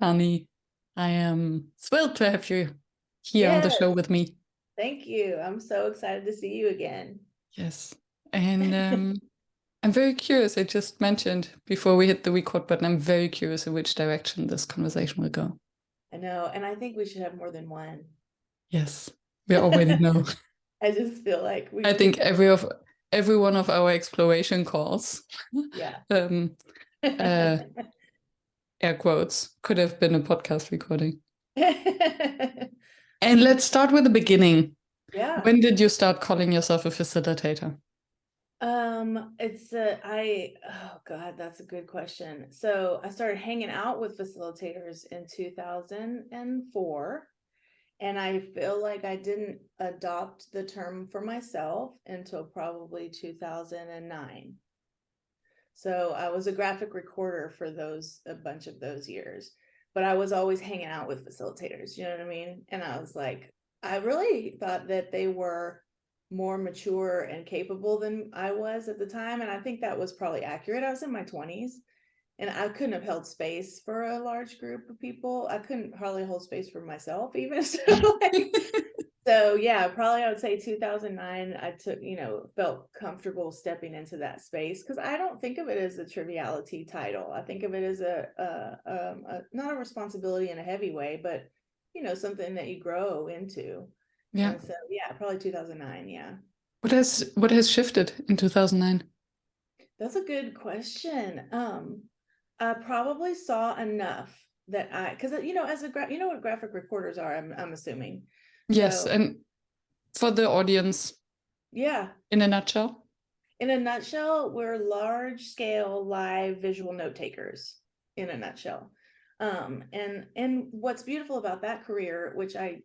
Annie, I am thrilled to have you here on the Yes, show with me. thank you. I'm so excited to see you again. Yes. And I'm very curious. I just mentioned before we hit the record button, I'm very curious in which direction this conversation will go. I know, and I think we should have more than one. Yes, we already know. I just feel like we I could. think every one of our exploration calls, Yeah. um, uh, air quotes, could have been a podcast recording. And let's start with the beginning. Yeah. When did you start calling yourself a facilitator? Oh God, that's a good question. So I started hanging out with facilitators in 2004, and I feel like I didn't adopt the term for myself until probably 2009. So I was a graphic recorder for a bunch of those years, but I was always hanging out with facilitators, you know what I mean? And I was like, I really thought that they were more mature and capable than I was at the time. And I think that was probably accurate. I was in my 20s and I couldn't have held space for a large group of people. I couldn't hardly hold space for myself even. So yeah, probably I would say 2009, I felt comfortable stepping into that space because I don't think of it as a triviality title. I think of it as not a responsibility in a heavy way, but something that you grow into. Yeah. And so yeah, probably 2009. Yeah. What has shifted in 2009? That's a good question. I probably saw enough that because as you know what graphic recorders are, I'm assuming. Yes, So and for the audience, yeah. in a nutshell. In a nutshell, we're large scale live visual note takers in a nutshell. And what's beautiful about that career, which I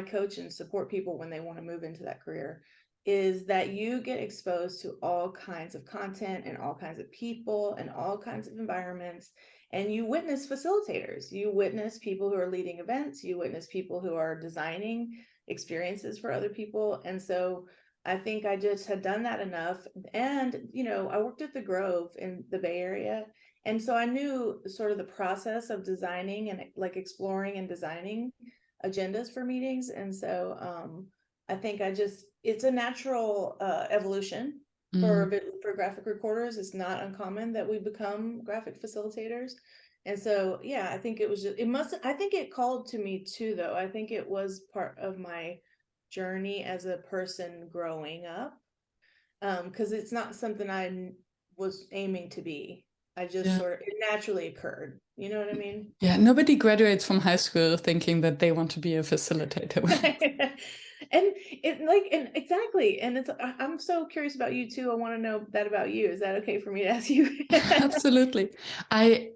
coach and support people when they want to move into that career, is that you get exposed to all kinds of content and all kinds of people and all kinds of environments. And you witness facilitators, you witness people who are leading events, you witness people who are designing experiences for other people. And so I think I just had done that enough. And, I worked at the Grove in the Bay Area. And so I knew sort of the process of designing and like exploring and designing agendas for meetings. And so I think it's a natural evolution for graphic recorders. It's not uncommon that we become graphic facilitators. And so, yeah, I think I think it called to me too, though. I think it was part of my journey as a person growing up, because it's not something I was aiming to be. I just Yeah. it naturally occurred. You know what I mean? Yeah, nobody graduates from high school thinking that they want to be a facilitator. And exactly. And I'm so curious about you too. I want to know that about you. Is that okay for me to ask you? Absolutely. I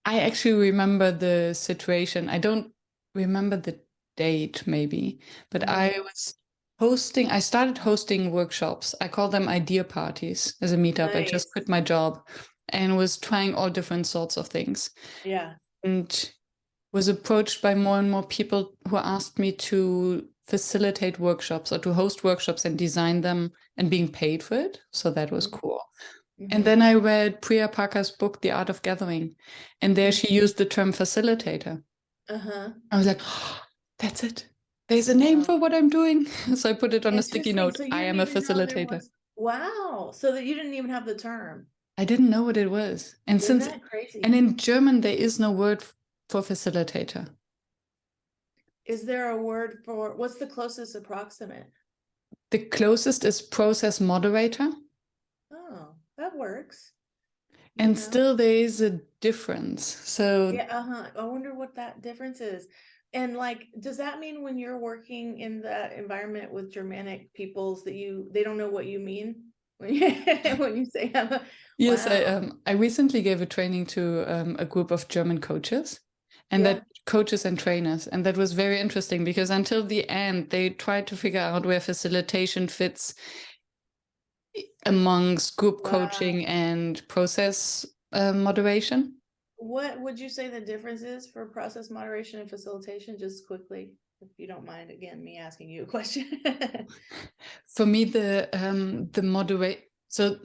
I actually remember the situation. I don't remember the date maybe, but I started hosting workshops. I call them idea parties as a meetup. I just Nice. quit my job and was trying all different sorts of things. Yeah. And was approached by more and more people who asked me to facilitate workshops or to host workshops and design them and being paid for it. So that was cool. And then I read Priya Parker's book, The Art of Gathering, and there she used the term facilitator. Uh-huh. I was like, oh, that's it. There's a name Wow. for what I'm doing. So I put it on a sticky Interesting. note. So you I didn't am a even know there facilitator. was, wow. So that you didn't even have the term. I didn't know what it was. Isn't that crazy? And in German, there is no word for facilitator. Is there a word for, what's the closest approximate? The closest is process moderator. Oh, that works. And still there is a difference. So Yeah, I wonder what that difference is. And like, does that mean when you're working in that environment with Germanic peoples that they don't know what you mean when you say, yes, wow. I recently gave a training to a group of German coaches, and Yeah. that coaches and trainers, and that was very interesting because until the end they tried to figure out where facilitation fits amongst group Wow. coaching and process moderation. What would you say the difference is for process moderation and facilitation, just quickly, if you don't mind, again, me asking you a question? For me, the moderate so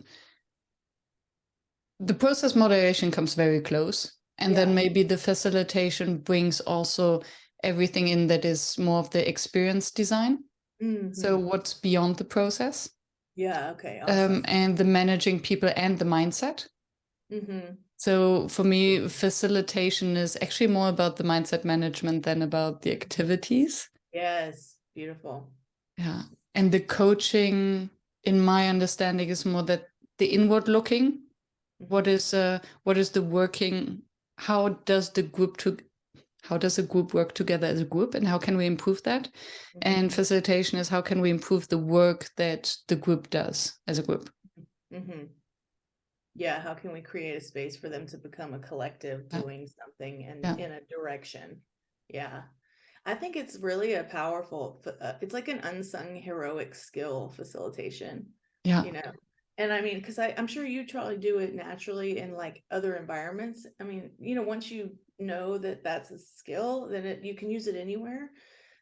the process moderation comes very close. And then maybe the facilitation brings also everything in that is more of the experience design. So what's beyond the process? Yeah, okay, awesome. And the managing people and the mindset. So for me, facilitation is actually more about the mindset management than about the activities. Yes, beautiful. Yeah. And the coaching, in my understanding, is more that the inward looking. What is the working? How does a group work together as a group, and how can we improve that? And facilitation is how can we improve the work that the group does as a group? Yeah, how can we create a space for them to become a collective doing something and in a direction? Yeah. I think it's really a powerful, it's like an unsung heroic skill, facilitation. Yeah. You know, and I mean, because I'm sure you probably do it naturally in like other environments. I mean, you know, once you know that that's a skill, then you can use it anywhere.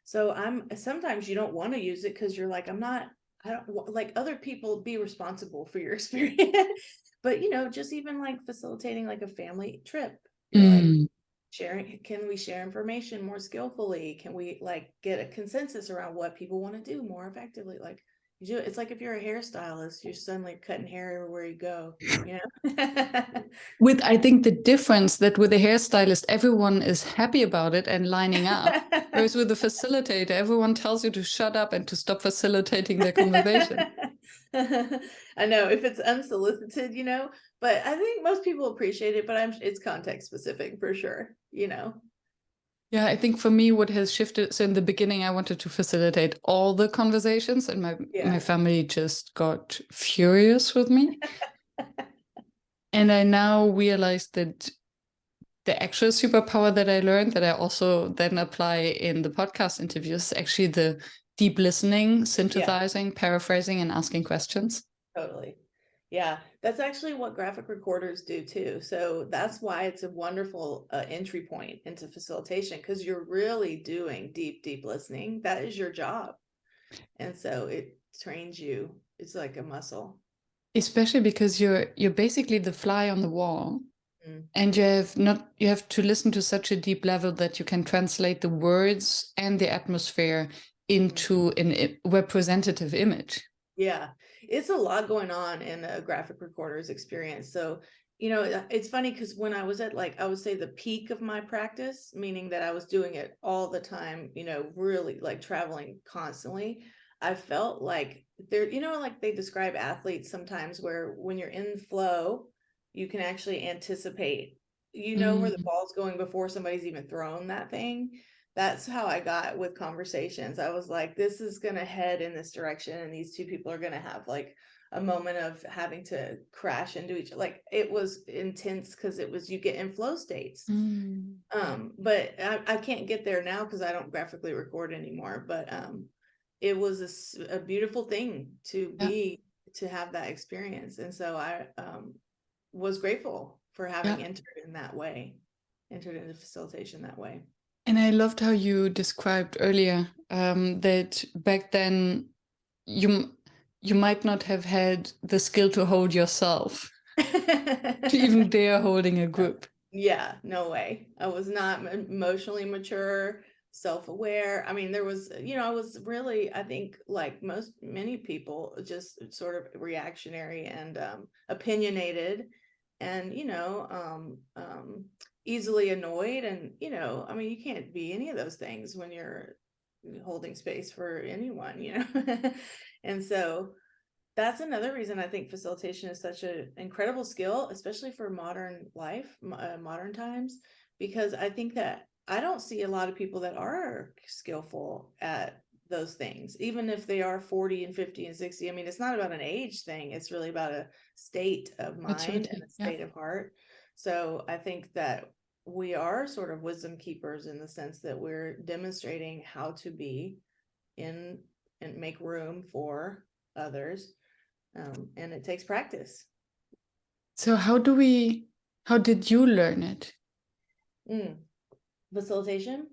So sometimes you don't want to use it because you're like, I don't like other people be responsible for your experience. But, you know, just even like facilitating like a family trip, you're like sharing, can we share information more skillfully? Can we like get a consensus around what people want to do more effectively? Like, it's like if you're a hairstylist, you're suddenly cutting hair everywhere you go, you know? With, I think, the difference that with a hairstylist, everyone is happy about it and lining up. Whereas with a facilitator, everyone tells you to shut up and to stop facilitating their conversation. I know, if it's unsolicited, you know, but I think most people appreciate it, but it's context specific for sure, you know? Yeah, I think for me, what has shifted, so in the beginning, I wanted to facilitate all the conversations, and my family just got furious with me. And I now realized that the actual superpower that I learned, that I also then apply in the podcast interviews, actually the deep listening, synthesizing, paraphrasing, and asking questions. Totally. Yeah, that's actually what graphic recorders do too. So that's why it's a wonderful entry point into facilitation, because you're really doing deep listening. That is your job. And so it trains you. It's like a muscle. Especially because you're basically the fly on the wall. And you have to listen to such a deep level that you can translate the words and the atmosphere into a representative image. Yeah, it's a lot going on in a graphic recorder's experience. So, you know, it's funny because when I was at, like, I would say the peak of my practice, meaning that I was doing it all the time, you know, really like traveling constantly, I felt like there, you know, like they describe athletes sometimes where when you're in flow, you can actually anticipate, you know, where the ball's going before somebody's even thrown that thing. That's how I got with conversations. I was like, this is going to head in this direction, and these two people are going to have like a moment of having to crash into each other. Like, it was intense because it was, you get in flow states. But I can't get there now because I don't graphically record anymore. But it was a beautiful thing to to have that experience. And so I was grateful for having entered into facilitation that way. And I loved how you described earlier that back then you might not have had the skill to hold yourself to even dare holding a group. Yeah, no way. I was not emotionally mature, self-aware. I mean, there was, you know, I was really, I think, like many people, just sort of reactionary and opinionated, and, you know, easily annoyed. And, you know, I mean, you can't be any of those things when you're holding space for anyone, you know? And so that's another reason I think facilitation is such an incredible skill, especially for modern life, modern times, because I think that I don't see a lot of people that are skillful at those things, even if they are 40 and 50 and 60. I mean, it's not about an age thing. It's really about a state of mind and a state of heart. So I think that we are sort of wisdom keepers in the sense that we're demonstrating how to be in and make room for others. And it takes practice. So how did you learn it? Facilitation?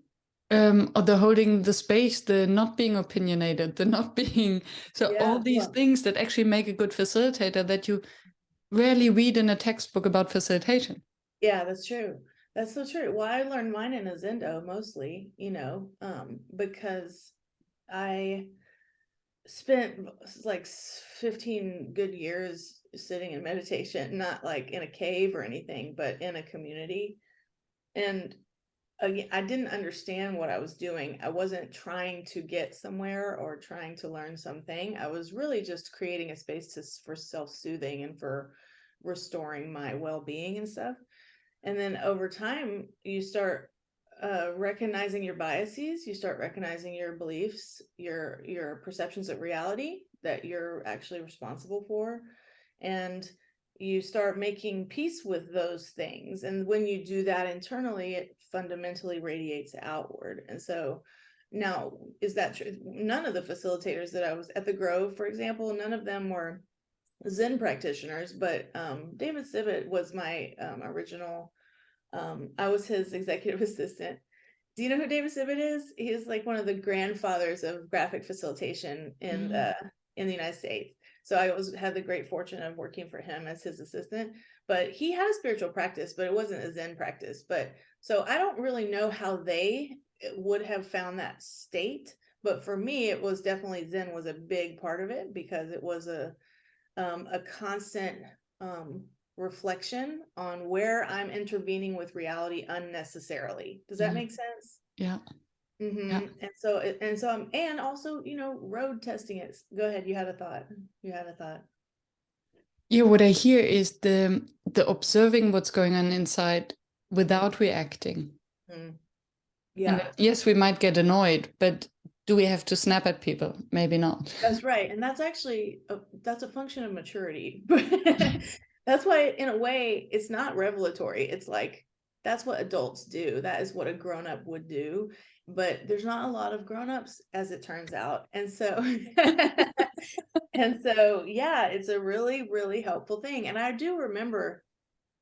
Or the holding the space, the not being opinionated, the not being, all these things that actually make a good facilitator that you rarely read in a textbook about facilitation. Yeah, that's true. That's so true. Well, I learned mine in a Zendo mostly, because I spent like 15 good years sitting in meditation, not like in a cave or anything, but in a community. And again, I didn't understand what I was doing. I wasn't trying to get somewhere or trying to learn something. I was really just creating a space for self-soothing and for restoring my well-being and stuff. And then over time, you start recognizing your biases. You start recognizing your beliefs, your perceptions of reality that you're actually responsible for, and you start making peace with those things. And when you do that internally, it fundamentally radiates outward. And so now, is that true? None of the facilitators that I was at the Grove, for example, none of them were Zen practitioners, but David Sivit was my original. I was his executive assistant. Do you know who David Sivit is? He is like one of the grandfathers of graphic facilitation in the United States. So I had the great fortune of working for him as his assistant. But he had a spiritual practice, but it wasn't a Zen practice. But so I don't really know how they would have found that state. But for me, it was definitely Zen was a big part of it, because it was a constant reflection on where I'm intervening with reality unnecessarily. Does that make sense? Yeah. Mm-hmm. Yeah. And also, road testing it. Go ahead. You had a thought. Yeah, what I hear is the observing what's going on inside without reacting. Yeah. And yes, we might get annoyed, but do we have to snap at people? Maybe not. That's right. And that's actually that's a function of maturity. That's why, in a way, it's not revelatory. It's like, that's what adults do. That is what a grown-up would do. But there's not a lot of grown-ups, as it turns out. And so yeah, it's a really, really helpful thing. And I do remember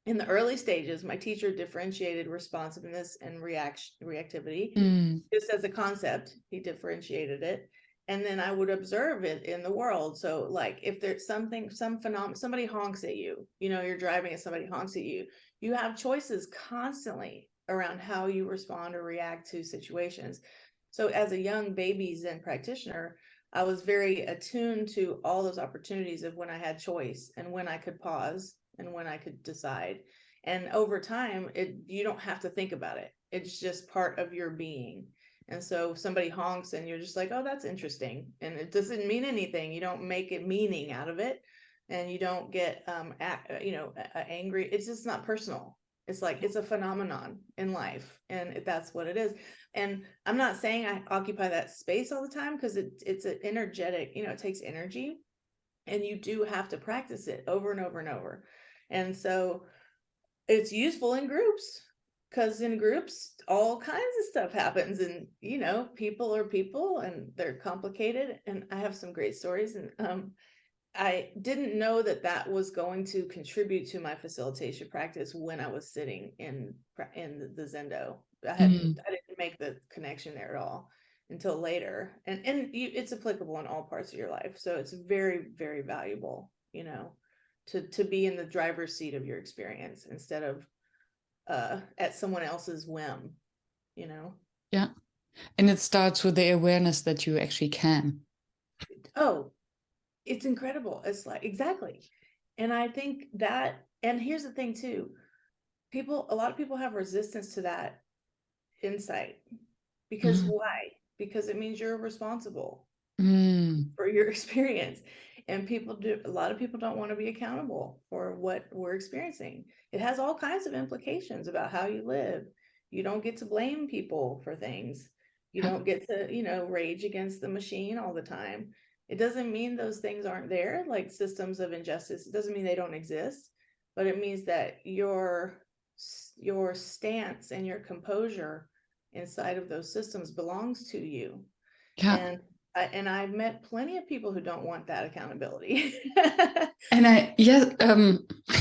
in the early stages, my teacher differentiated responsiveness and reactivity just as a concept. He differentiated it. And then I would observe it in the world. So like, if there's some phenomenon, somebody honks at you, you're driving and somebody honks at you, you have choices constantly around how you respond or react to situations. So as a young baby Zen practitioner, I was very attuned to all those opportunities of when I had choice and when I could pause and when I could decide. And over time, you don't have to think about it. It's just part of your being. And so if somebody honks and you're just like, oh, that's interesting. And it doesn't mean anything. You don't make a meaning out of it. And you don't get, angry. It's just not personal. It's like, it's a phenomenon in life. And that's what it is. And I'm not saying I occupy that space all the time, because it's an energetic, it takes energy. And you do have to practice it over and over and over. And so it's useful in groups, because in groups, all kinds of stuff happens, and, people are people and they're complicated. And I have some great stories. And I didn't know that was going to contribute to my facilitation practice when I was sitting in the Zendo. I didn't make the connection there at all until later. And it's applicable in all parts of your life. So it's very, very valuable, to be in the driver's seat of your experience instead of at someone else's whim, Yeah. And it starts with the awareness that you actually can. Oh, it's incredible. It's like, exactly. And I think that, and here's the thing too, a lot of people have resistance to that insight, because why? Because it means you're responsible for your experience. And a lot of people don't want to be accountable for what we're experiencing. It has all kinds of implications about how you live. You don't get to blame people for things. You don't get to, rage against the machine all the time. It doesn't mean those things aren't there, like systems of injustice. It doesn't mean they don't exist, but it means that your stance and your composure inside of those systems belongs to you. Yeah. And I've met plenty of people who don't want that accountability. And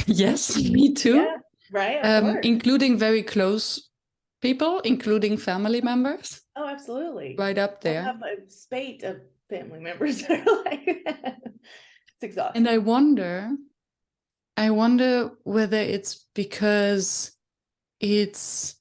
yes, me too. Yeah, right. Of course. Including very close people, including family members. Oh, absolutely. Right up there. I have a spate of family members that are like, it's exhausting. And I wonder whether it's because it's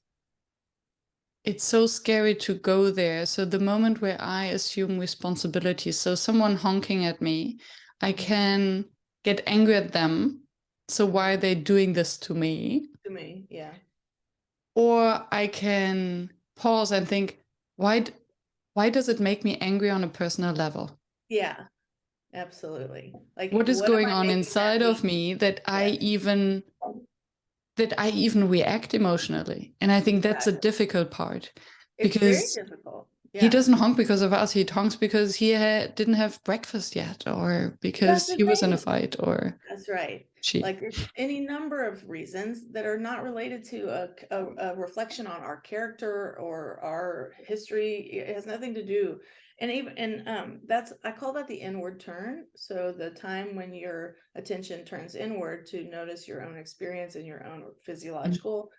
so scary to go there. So the moment where I assume responsibility, so someone honking at me, I can get angry at them. So why are they doing this to me? To me, yeah. Or I can pause and think, why does it make me angry on a personal level? Yeah, absolutely. Like, What is what am going I on making that inside of mean? me that I Yeah. even react emotionally? And I think that's a Exactly. difficult part, It's very because difficult. he Yeah. doesn't honk because of us. He honks because he didn't have breakfast yet, or That's because the he was in a thing. fight, or That's right. she. Like, there's any number of reasons that are not related to a reflection on our character or our history. It has nothing to do. And even, and that's, I call that the inward turn. So the time when your attention turns inward to notice your own experience and your own physiological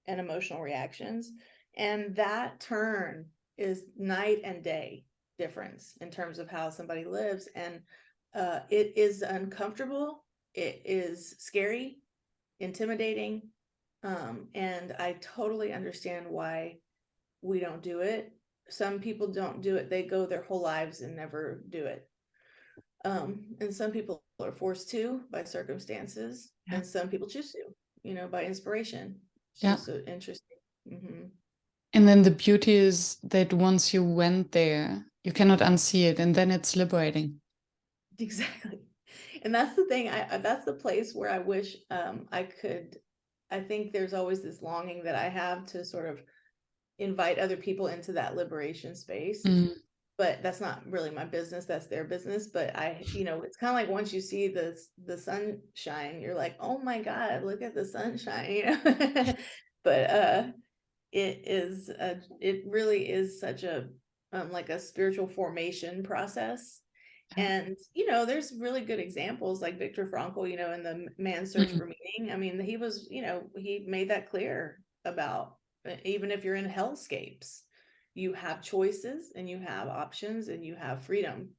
and emotional reactions. And that turn is night and day difference in terms of how somebody lives. And it is uncomfortable. It is scary, intimidating, and I totally understand why we don't do it. Some people don't do it. They go their whole lives and never do it. And some people are forced to by circumstances, Yeah. and some people choose to, by inspiration. It's Yeah. just interesting. And then the beauty is that once you went there, you cannot unsee it, and then it's liberating. Exactly. And that's the thing. That's the place where I wish I could. I think there's always this longing that I have to sort of invite other people into that liberation space. But that's not really my business. That's their business. But it's kind of like once you see the sunshine, you're like, oh my God, look at the sunshine. But it really is such a like a spiritual formation process. And there's really good examples like Viktor Frankl, in the Man's Search for Meaning. I mean, he made that clear about even if you're in hellscapes, you have choices and you have options and you have freedom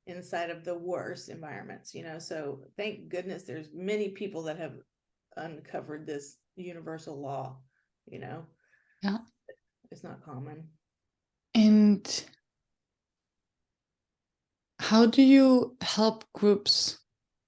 inside of the worst environments. So thank goodness there's many people that have uncovered this universal law. Yeah. It's not common. And how do you help groups?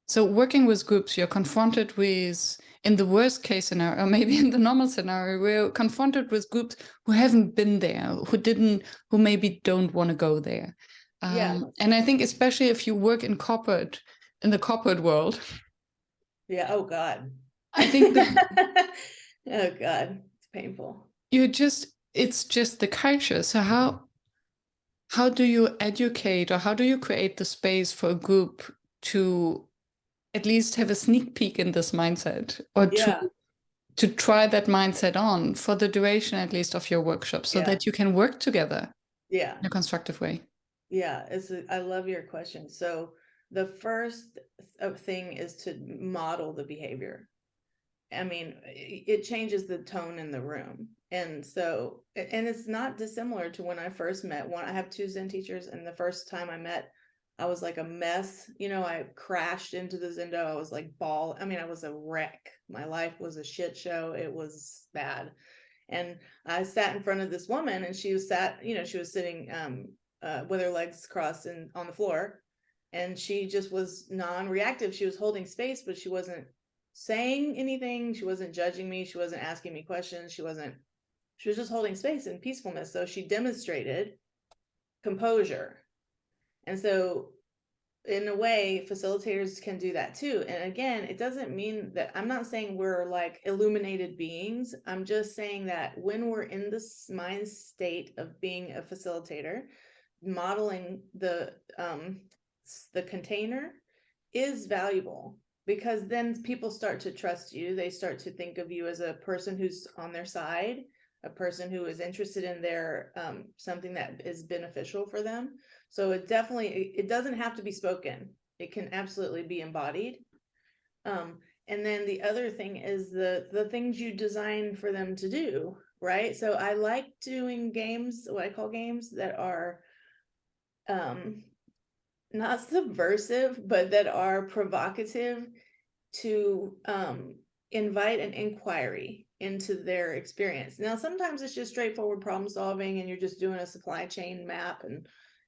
So working with groups, you're confronted with, in the worst case scenario, or maybe in the normal scenario, we're confronted with groups who haven't been there, who maybe don't want to go there. Yeah. And I think especially if you work in the corporate world. Yeah. Oh God. I think Oh God, it's painful. it's just the culture. So how do you educate, or how do you create the space for a group to at least have a sneak peek in this mindset, or Yeah. to try that mindset on for the duration at least of your workshop, so that you can work together in a constructive way? Yeah, I love your question. So the first thing is to model the behavior. I mean, it changes the tone in the room. And it's not dissimilar to when I first met one. I have 2 Zen teachers, and the first time I met, I was like a mess. I crashed into the Zendo. I was like I was a wreck. My life was a shit show. It was bad. And I sat in front of this woman, and she was sitting with her legs crossed and on the floor, and she just was non-reactive. She was holding space, but she wasn't saying anything. She wasn't judging me. She wasn't asking me questions. She was just holding space and peacefulness. So she demonstrated composure. And so in a way, facilitators can do that too. And again, it doesn't mean that I'm not saying we're like illuminated beings. I'm just saying that when we're in this mind state of being a facilitator, modeling the container is valuable, because then people start to trust you. They start to think of you as a person who's on their side, a person who is interested in their something that is beneficial for them. So it doesn't have to be spoken. It can absolutely be embodied. And then the other thing is the things you design for them to do, right? So I like doing games, what I call games that are not subversive, but that are provocative, to invite an inquiry into their experience. Now, sometimes it's just straightforward problem solving and you're just doing a supply chain map and,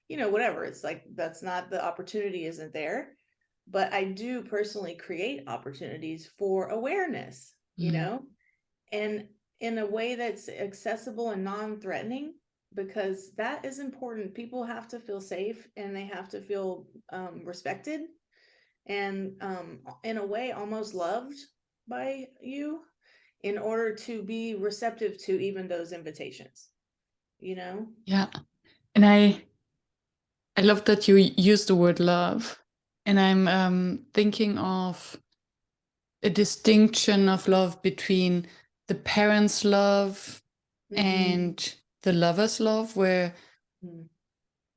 whatever. It's like, that's not, the opportunity isn't there. But I do personally create opportunities for awareness, and in a way that's accessible and non-threatening, because that is important. People have to feel safe and they have to feel respected and in a way almost loved by you in order to be receptive to even those invitations, Yeah. And I love that you use the word love. And I'm thinking of a distinction of love between the parents' love and the lover's love, where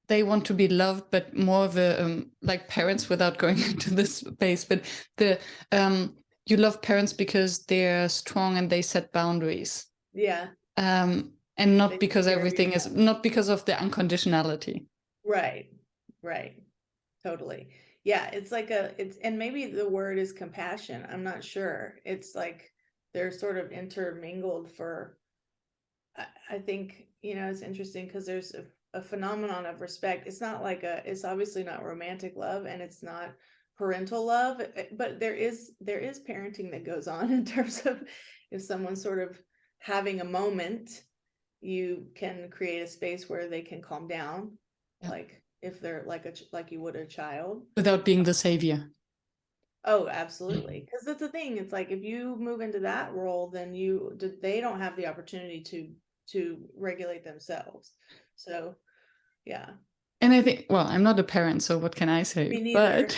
they want to be loved, but more of a like parents, without going into this space, but the you love parents because they're strong and they set boundaries. Yeah. And not because everything is, not because of the unconditionality. Right. Totally. Yeah. It's like and maybe the word is compassion. I'm not sure. It's like they're sort of intermingled I think, it's interesting because there's a phenomenon of respect. It's not like it's obviously not romantic love and it's not parental love, but there is parenting that goes on in terms of if someone's sort of having a moment, you can create a space where they can calm down. Yeah. Like if they're like you would a child. Without being the savior. Oh, absolutely. Because that's the thing. It's like if you move into that role, then they don't have the opportunity to regulate themselves. So, yeah. And I think, well, I'm not a parent, so what can I say? Me neither.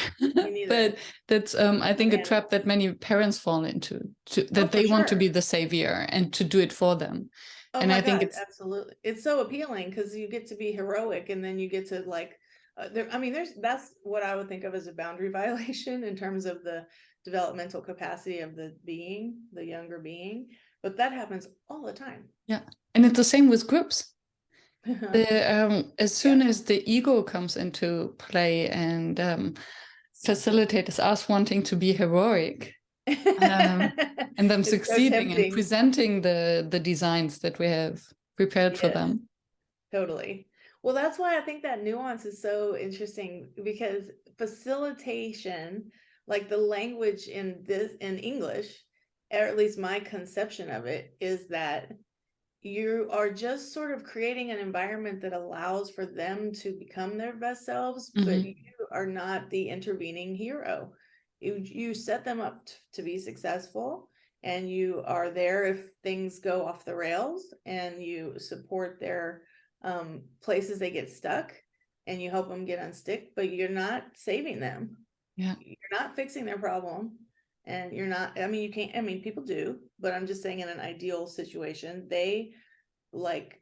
But that's I think a trap that many parents fall into, that they want to be the savior and to do it for them. Oh, and my I God, think it's absolutely. It's so appealing because you get to be heroic and then you get to like, that's what I would think of as a boundary violation in terms of the developmental capacity of the younger being. But that happens all the time. Yeah. And it's the same with groups. As soon as the ego comes into play and facilitators us wanting to be heroic and them succeeding and presenting the designs that we have prepared for them. Totally. Well, that's why I think that nuance is so interesting, because facilitation, like the language in English, or at least my conception of it, is that you are just sort of creating an environment that allows for them to become their best selves, but you are not the intervening hero. You set them up to be successful, and you are there if things go off the rails, and you support their places they get stuck, and you help them get unstick, but you're not saving them. Yeah. You're not fixing their problem. And you're not, people do, but I'm just saying in an ideal situation, they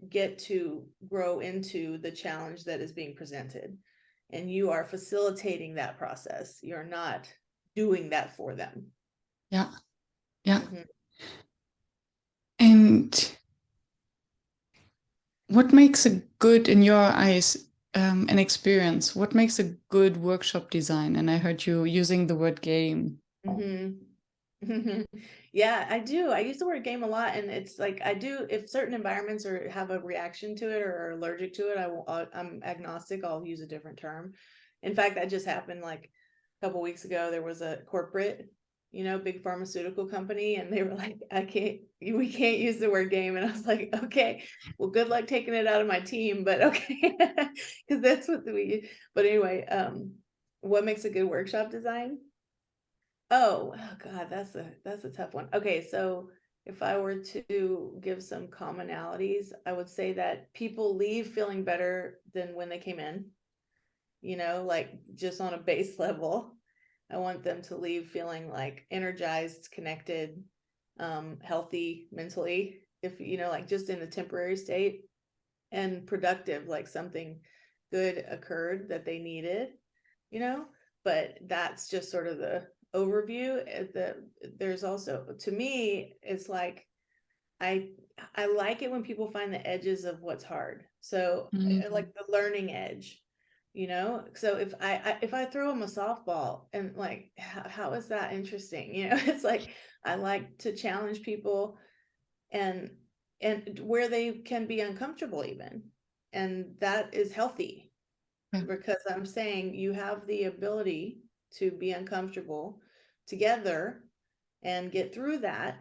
get to grow into the challenge that is being presented. And you are facilitating that process. You're not doing that for them. Yeah. Yeah. And what makes a good, in your eyes, an experience? What makes a good workshop design? And I heard you using the word game. Yeah, I do. I use the word game a lot, and it's like I do. If certain environments have a reaction to it or are allergic to it, I'm agnostic. I'll use a different term. In fact, that just happened like a couple weeks ago. There was a corporate, big pharmaceutical company, and they were like, we can't use the word game. And I was like, okay, well, good luck taking it out of my team, but okay, because that's what but anyway, what makes a good workshop design? Oh God, that's a tough one. Okay, so if I were to give some commonalities, I would say that people leave feeling better than when they came in, like just on a base level. I want them to leave feeling like energized, connected, healthy mentally, if like just in a temporary state, and productive, like something good occurred that they needed, but that's just sort of the overview. There's also, to me, it's like I like it when people find the edges of what's hard. So like the learning edge, so if I throw them a softball and like how is that interesting? It's like I like to challenge people and where they can be uncomfortable even, and that is healthy. Because I'm saying you have the ability to be uncomfortable together and get through that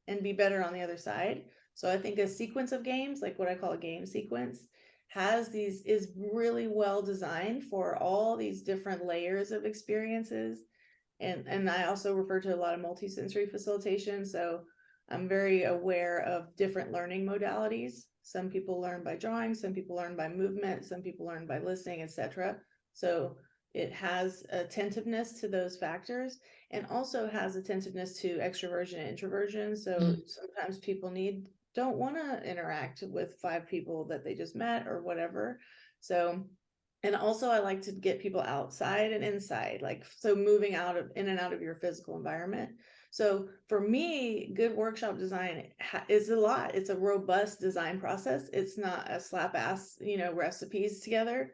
and be better on the other side. So I think a sequence of games, like what I call a game sequence, is really well designed for all these different layers of experiences. And I also refer to a lot of multisensory facilitation. So I'm very aware of different learning modalities. Some people learn by drawing, some people learn by movement, some people learn by listening, etc. So it has attentiveness to those factors, and also has attentiveness to extroversion and introversion. So sometimes people don't want to interact with 5 people that they just met or whatever. So, and also I like to get people outside and inside, like, so moving in and out of your physical environment. So for me, good workshop design is a lot. It's a robust design process. It's not a slap ass, recipes together.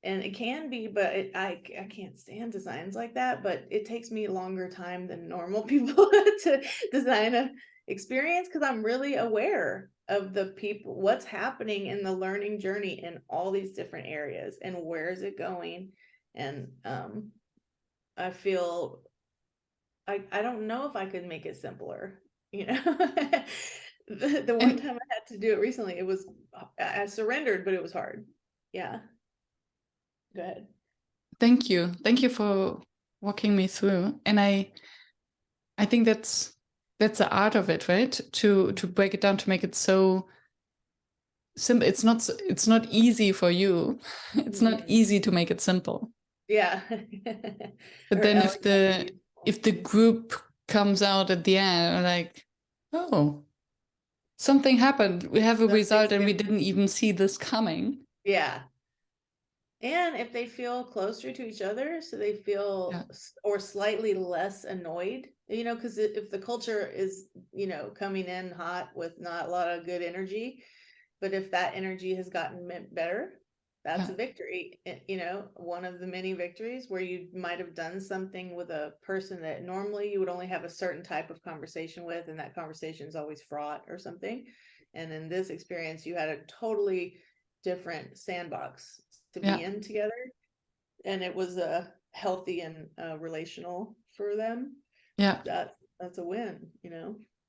And it can be, but I can't stand designs like that. But it takes me longer time than normal people to design a experience, because I'm really aware of the people, what's happening in the learning journey in all these different areas, and where is it going. And I feel I don't know if I could make it simpler, the one time I had to do it recently, I surrendered, but it was hard. Yeah. Go ahead. Thank you for walking me through. And I think that's the art of it, right? To break it down, to make it so simple. It's not easy for you. It's not easy to make it simple. Yeah. But then if the group comes out at the end like, oh, something happened, we have a result and we didn't even see this coming. Yeah. And if they feel closer to each other, so they feel or slightly less annoyed, because if the culture is, coming in hot with not a lot of good energy, but if that energy has gotten better, that's a victory. One of the many victories, where you might have done something with a person that normally you would only have a certain type of conversation with, and that conversation is always fraught or something. And in this experience, you had a totally different sandbox to be in together, and it was healthy and relational for them. That's a win.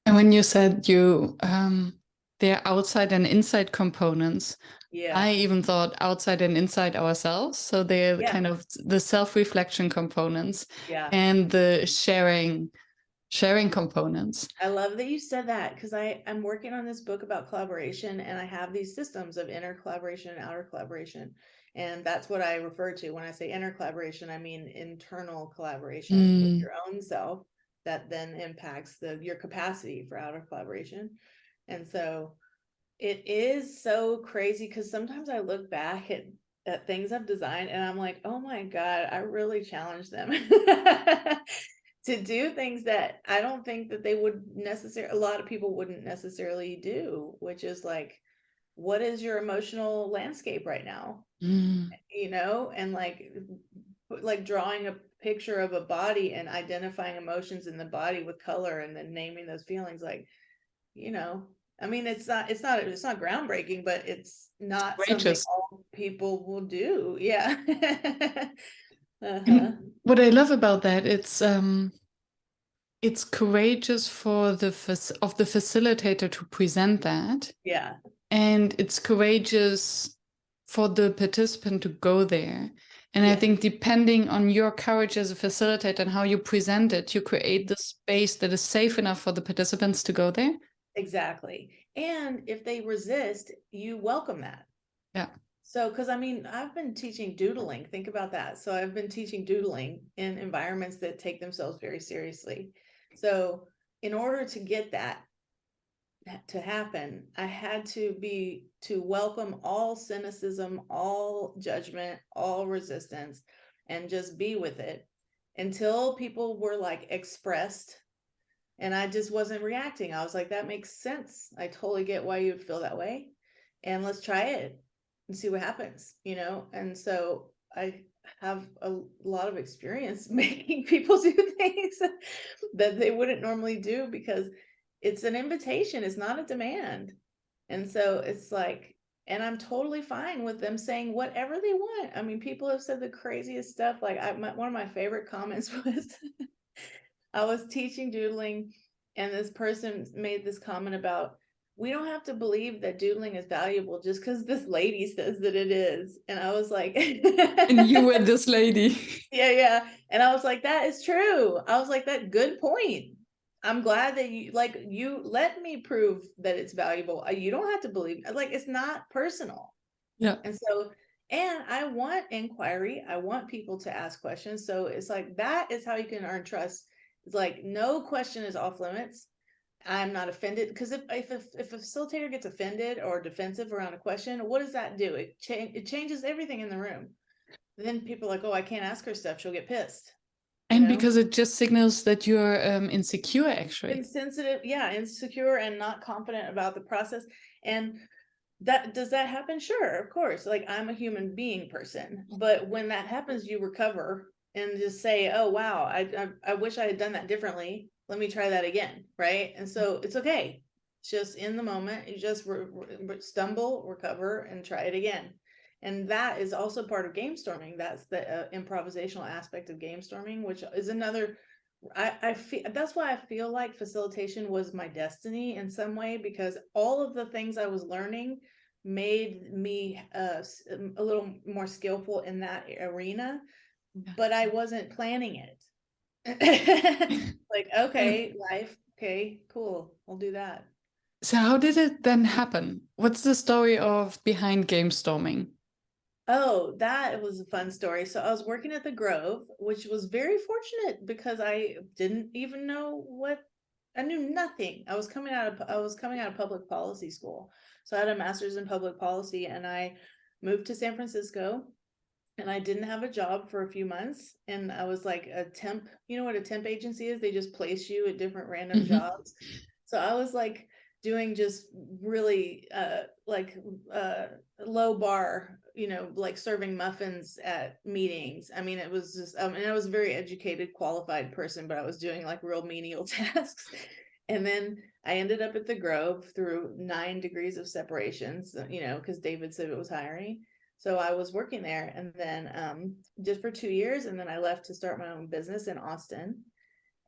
And when you said there are outside and inside components, I even thought outside and inside ourselves. So they're kind of the self-reflection components and the sharing components. I love that you said that, because I'm working on this book about collaboration, and I have these systems of inner collaboration and outer collaboration. And that's what I refer to when I say inner collaboration. I mean internal collaboration with your own self, that then impacts your capacity for outer collaboration. And so it is so crazy, because sometimes I look back at things I've designed and I'm like, oh my God, I really challenged them to do things that I don't think that they would necessarily, a lot of people wouldn't necessarily do, which is like, what is your emotional landscape right now? And like drawing a picture of a body and identifying emotions in the body with color, and then naming those feelings, like, I mean, it's not groundbreaking, but it's not something all people will do. Yeah. What I love about that, it's courageous for the facilitator to present that. Yeah. And it's courageous for the participant to go there. And I think depending on your courage as a facilitator and how you present it, you create the space that is safe enough for the participants to go there. Exactly. And if they resist, you welcome that. Yeah. So, because I mean, I've been teaching doodling. Think about that. So I've been teaching doodling in environments that take themselves very seriously. So in order to get that to happen, I had to welcome all cynicism, all judgment, all resistance, and just be with it until people were like expressed. And I just wasn't reacting. I was like, that makes sense. I totally get why you'd feel that way. And let's try it and see what happens, And so I have a lot of experience making people do things that they wouldn't normally do, because it's an invitation. It's not a demand. And so it's like, and I'm totally fine with them saying whatever they want. I mean, people have said the craziest stuff. Like one of my favorite comments was, I was teaching doodling and this person made this comment about, we don't have to believe that doodling is valuable just because this lady says that it is. And I was like, and you were this lady. Yeah. And I was like, that is true. I was like, that good point. I'm glad that you let me prove that it's valuable. You don't have to believe, like, it's not personal. Yeah. And so, and I want inquiry. I want people to ask questions. So it's like, that is how you can earn trust. It's like, no question is off limits. I'm not offended, because if a facilitator gets offended or defensive around a question, what does that do? It changes everything in the room. Then people are like, oh, I can't ask her stuff, she'll get pissed. And because it just signals that you're insecure, actually. Insensitive, insecure and not confident about the process. And does that happen? Sure, of course. Like, I'm a human being person, but when that happens, you recover and just say, oh wow, I wish I had done that differently. Let me try that again, right? And so it's okay. It's just in the moment, you just stumble, recover, and try it again. And that is also part of Gamestorming. That's the improvisational aspect of Gamestorming, which is another. I feel that's why I feel like facilitation was my destiny in some way, because all of the things I was learning made me a little more skillful in that arena, but I wasn't planning it. Like, okay, life, okay, cool, I'll do that. So how did it then happen? What's the story of behind Gamestorming? Oh, that was a fun story. So I was working at the Grove, which was very fortunate because I didn't even know I knew nothing. I was coming out of public policy school. So I had a master's in public policy, and I moved to San Francisco, and I didn't have a job for a few months. And I was like a temp, you know what a temp agency is? They just place you at different random jobs. So I was like doing just really low bar, like serving muffins at meetings. I mean, it was just, and I was a very educated, qualified person, but I was doing like real menial tasks. And then I ended up at the Grove through 9 degrees of separations, because David said it was hiring. So I was working there, and then just for 2 years, and then I left to start my own business in Austin.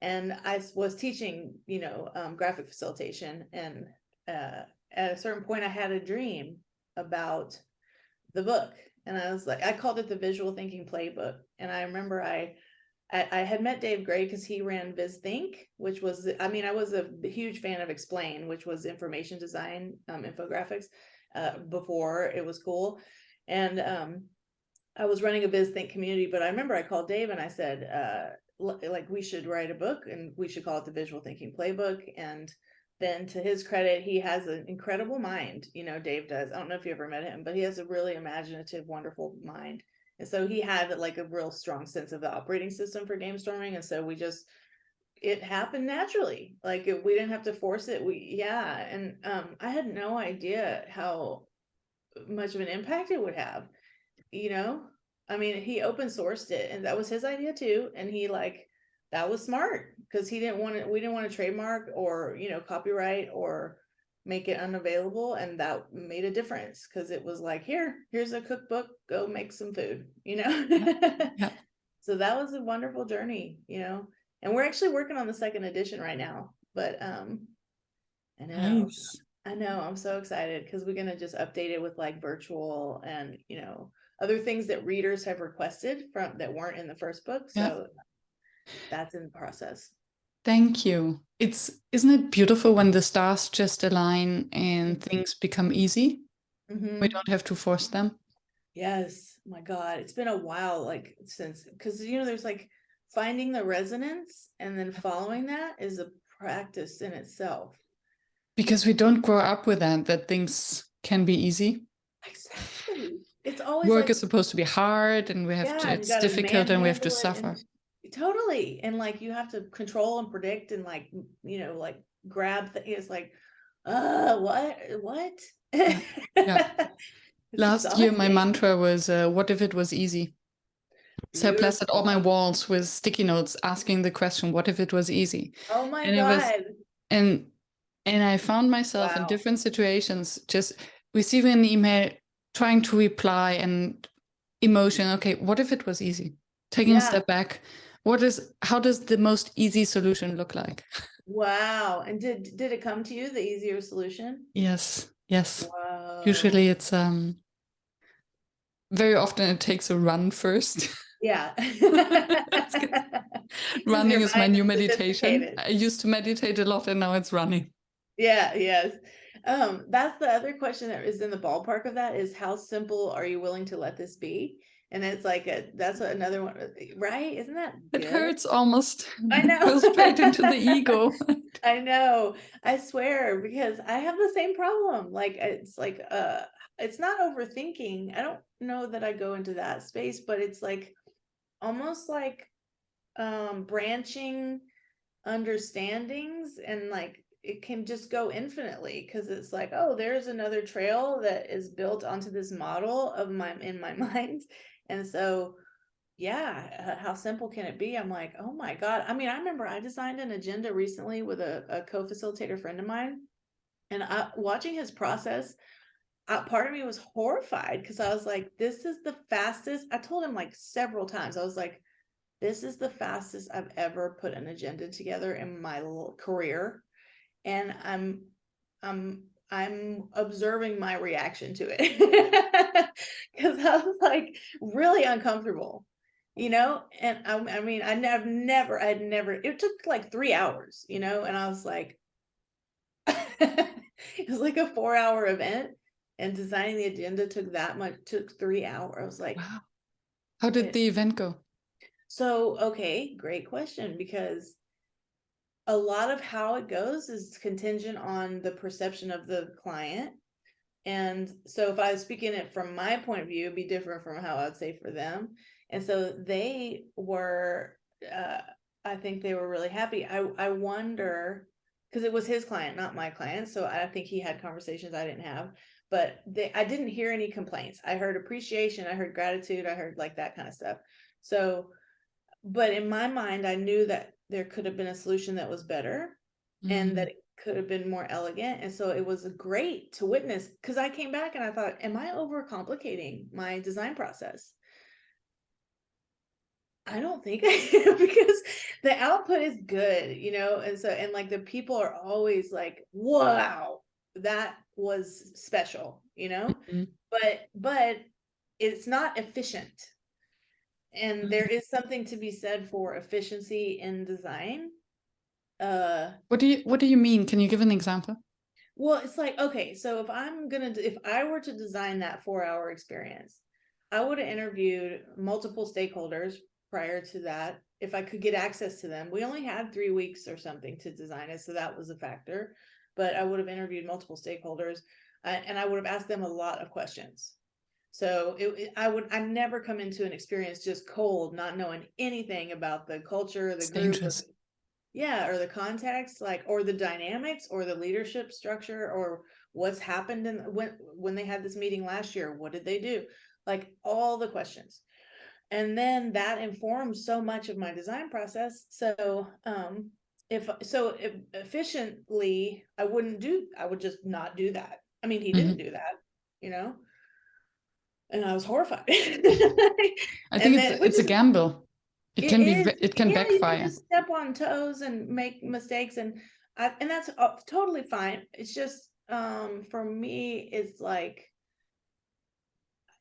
And I was teaching, graphic facilitation. And at a certain point, I had a dream about the book. And I was like, I called it the Visual Thinking Playbook. And I remember I had met Dave Gray because he ran VizThink, which was, I was a huge fan of Explain, which was information design, infographics, before it was cool. And I was running a VizThink community, but I remember I called Dave and I said, like, we should write a book and we should call it the Visual Thinking Playbook. And then, to his credit, he has an incredible mind. Dave does. I don't know if you ever met him, but he has a really imaginative, wonderful mind. And so he had like a real strong sense of the operating system for Gamestorming. And so it happened naturally. Like, we didn't have to force it. And I had no idea how much of an impact it would have. I mean, he open sourced it, and that was his idea too. And that was smart, because we didn't want to trademark or, copyright or make it unavailable. And that made a difference, because it was like, here's a cookbook, go make some food, Yeah. So that was a wonderful journey, and we're actually working on the 2nd edition right now, but I know. Nice. I know, I'm so excited, because we're going to just update it with like virtual and, other things that readers have requested that weren't in the first book. So that's in the process. Thank you. Isn't it beautiful when the stars just align and things become easy? We don't have to force them. Yes. Oh my God. It's been a while, like, since, because, there's like finding the resonance and then following that is a practice in itself. Because we don't grow up with that things can be easy. Exactly. It's always work is supposed to be hard, and we have to, it's difficult, and we have to suffer. Totally. And like, you have to control and predict and like, like grab it's like, what? Yeah. Last year, my mantra was, what if it was easy? So I plastered all my walls with sticky notes asking the question, what if it was easy? Oh my God. And And I found myself in Wow. different situations, just receiving an email, trying to reply, and emotion. Okay, what if it was easy? Taking a step back. How does the most easy solution look like? Wow. And did it come to you, the easier solution? Yes. Whoa. Usually it's very often it takes a run first. Yeah. Running is my new meditation. Sophisticated. I used to meditate a lot and now it's running. Yeah, yes. That's the other question that is in the ballpark of that, is how simple are you willing to let this be? And it's like that's another one, right? Isn't that good? It hurts almost. I know. It goes straight into the ego. I know. I swear, because I have the same problem. Like it's not overthinking. I don't know that I go into that space, but it's like almost like branching understandings, and like it can just go infinitely, because it's like, oh, there's another trail that is built onto this model of in my mind. And so yeah, how simple can it be? I'm like, oh my God. I mean, I remember I designed an agenda recently with a co-facilitator friend of mine, and watching his process, part of me was horrified, because I was like, this is the fastest. I told him like several times, I was like, this is the fastest I've ever put an agenda together in my career. And I'm observing my reaction to it, because I was like really uncomfortable, and I mean, I'd never, it took like 3 hours, and I was like, it was like a 4-hour event, and designing the agenda took 3 hours. I was like, wow. How did the event go? So, okay, great question, because a lot of how it goes is contingent on the perception of the client. And so if I was speaking it from my point of view, it'd be different from how I'd say for them. And so they were, I think they were really happy. I wonder, because it was his client, not my client. So I think he had conversations I didn't have, but I didn't hear any complaints. I heard appreciation, I heard gratitude, I heard like that kind of stuff. So, but in my mind, I knew that there could have been a solution that was better, and that it could have been more elegant. And so it was great to witness, because I came back and I thought, am I overcomplicating my design process? I don't think I am, because the output is good, and so, and like the people are always like, wow, that was special, but it's not efficient. And there is something to be said for efficiency in design. What do you mean? Can you give an example? Well, it's like, okay, so if I were to design that 4-hour experience, I would have interviewed multiple stakeholders prior to that, if I could get access to them. We only had 3 weeks or something to design it, so that was a factor. But I would have interviewed multiple stakeholders, and I would have asked them a lot of questions. So I never come into an experience just cold, not knowing anything about the culture, the group, or the context, or the dynamics, or the leadership structure, or what's happened when they had this meeting last year. What did they do? Like all the questions. And then that informs so much of my design process. So if efficiently, I would just not do that. I mean, he didn't do that, and I was horrified. I think it's a gamble. It can backfire. You can just step on toes and make mistakes, and that's totally fine. It's just for me, it's like,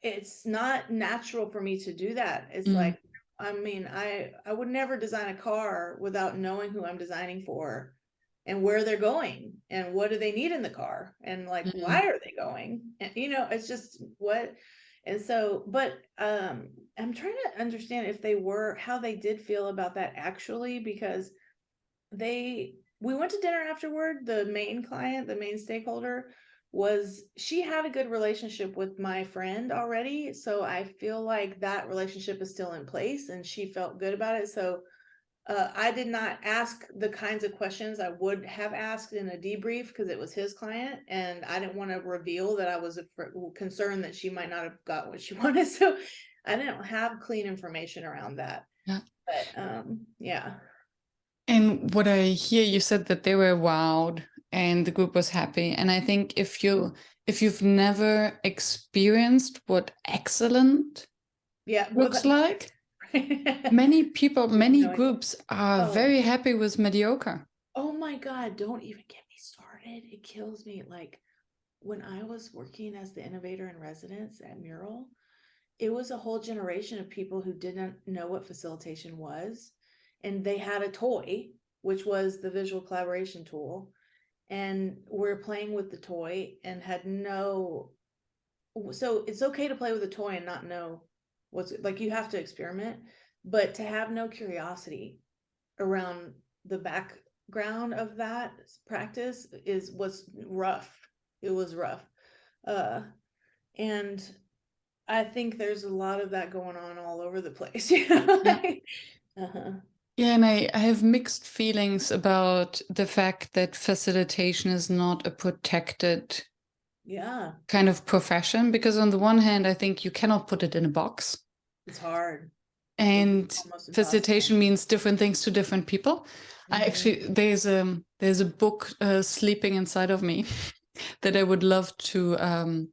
it's not natural for me to do that. It's like, I mean, I would never design a car without knowing who I'm designing for, and where they're going, and what do they need in the car, and like, why are they going? And it's just what. And so, but I'm trying to understand how they did feel about that actually, because we went to dinner afterward. The main client, the main stakeholder, she had a good relationship with my friend already. So I feel like that relationship is still in place, and she felt good about it. So I did not ask the kinds of questions I would have asked in a debrief, because it was his client, and I didn't want to reveal that I was concerned that she might not have got what she wanted. So I didn't have clean information around that. Yeah. But yeah. And what I hear, you said that they were wowed and the group was happy. And I think if you've never experienced what excellent looks like, many people, many groups are very happy with mediocre. Oh my God, don't even get me started. It kills me. Like when I was working as the innovator-in-residence at Mural, it was a whole generation of people who didn't know what facilitation was. And they had a toy, which was the visual collaboration tool. And we're playing with the toy and had no, so it's okay to play with a toy and not know what's like, you have to experiment, but to have no curiosity around the background of that practice was rough. It was rough. And I think there's a lot of that going on all over the place. Yeah, and I have mixed feelings about the fact that facilitation is not a protected kind of profession, because on the one hand, I think you cannot put it in a box. It's hard. And facilitation means different things to different people. I actually, there's a book sleeping inside of me that I would love to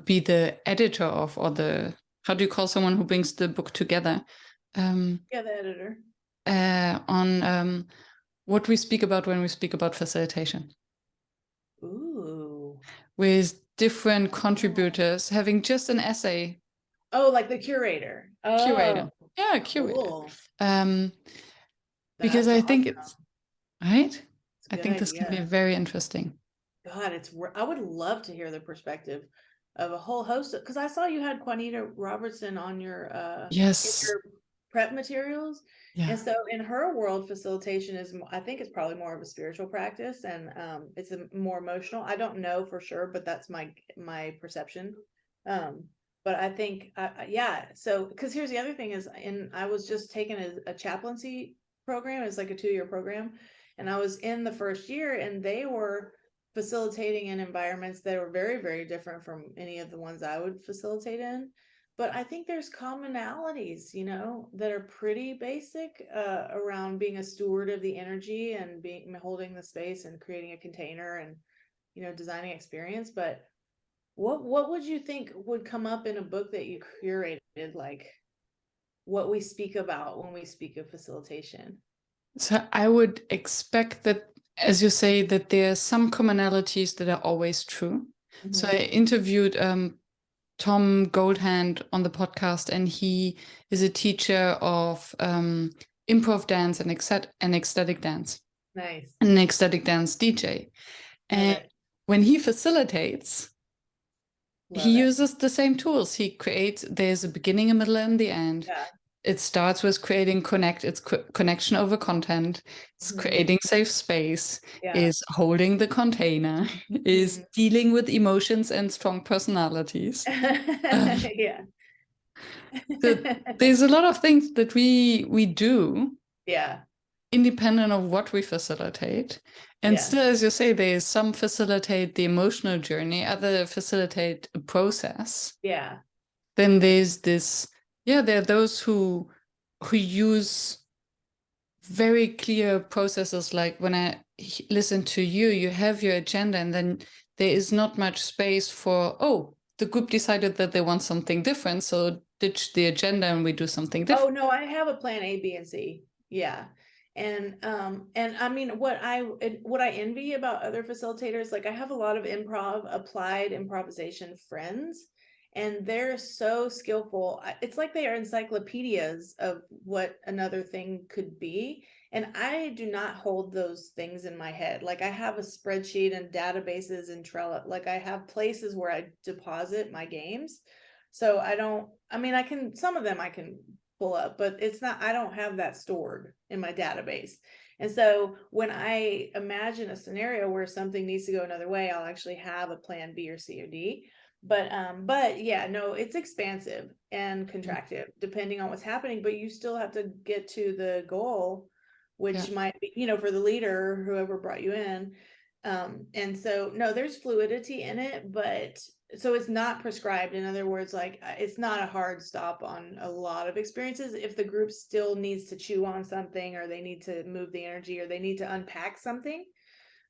be the editor of, or the, how do you call someone who brings the book together? The editor. On what we speak about when we speak about facilitation. Ooh. With different contributors having just an essay. Oh, like the curator. Oh. Curator. Yeah, curator. Cool. Because I think it's, right? I think this idea. can be very interesting. God, I would love to hear the perspective of a whole host of, because I saw you had Juanita Robertson on your yes, in your prep materials. Yeah. And so in her world, facilitation is, I think it's probably more of a spiritual practice, and it's a more emotional. I don't know for sure, but that's my perception. But I think, yeah. So, because here's the other thing is, I was just taking a chaplaincy program. It's like a 2-year program, and I was in the first year, and they were facilitating in environments that are very, very different from any of the ones I would facilitate in. But I think there's commonalities, that are pretty basic around being a steward of the energy and holding the space and creating a container and, designing experience. But what would you think would come up in a book that you curated, like what we speak about when we speak of facilitation? So I would expect that, as you say, that there are some commonalities that are always true. So I interviewed Tom Goldhand on the podcast, and he is a teacher of improv dance and ecstatic dance. Nice. An ecstatic dance DJ. And when he facilitates, he uses the same tools. He creates, there's a beginning, a middle, and the end. Yeah. It starts with creating connection over content. It's creating safe space, is holding the container, is dealing with emotions and strong personalities. Yeah. There's a lot of things that we do. Yeah. Independent of what we facilitate. And still, as you say, there's some facilitate the emotional journey, other facilitate a process. Yeah. Then there's this, there are those who use very clear processes. Like when I listen to you, you have your agenda, and then there is not much space for, the group decided that they want something different, so ditch the agenda and we do something different. Oh no, I have a plan A, B, and C. Yeah. And I mean, what I envy about other facilitators, like I have a lot of applied improvisation friends, and they're so skillful. It's like they are encyclopedias of what another thing could be. And I do not hold those things in my head. Like I have a spreadsheet and databases and Trello. Like I have places where I deposit my games. So some of them I can pull up, but I don't have that stored in my database. And so when I imagine a scenario where something needs to go another way, I'll actually have a plan B or C or D. But yeah, no, it's expansive and contractive depending on what's happening, but you still have to get to the goal, which might be, for the leader, whoever brought you in. And so, no, there's fluidity in it, but so it's not prescribed. In other words, like it's not a hard stop on a lot of experiences. If the group still needs to chew on something, or they need to move the energy, or they need to unpack something,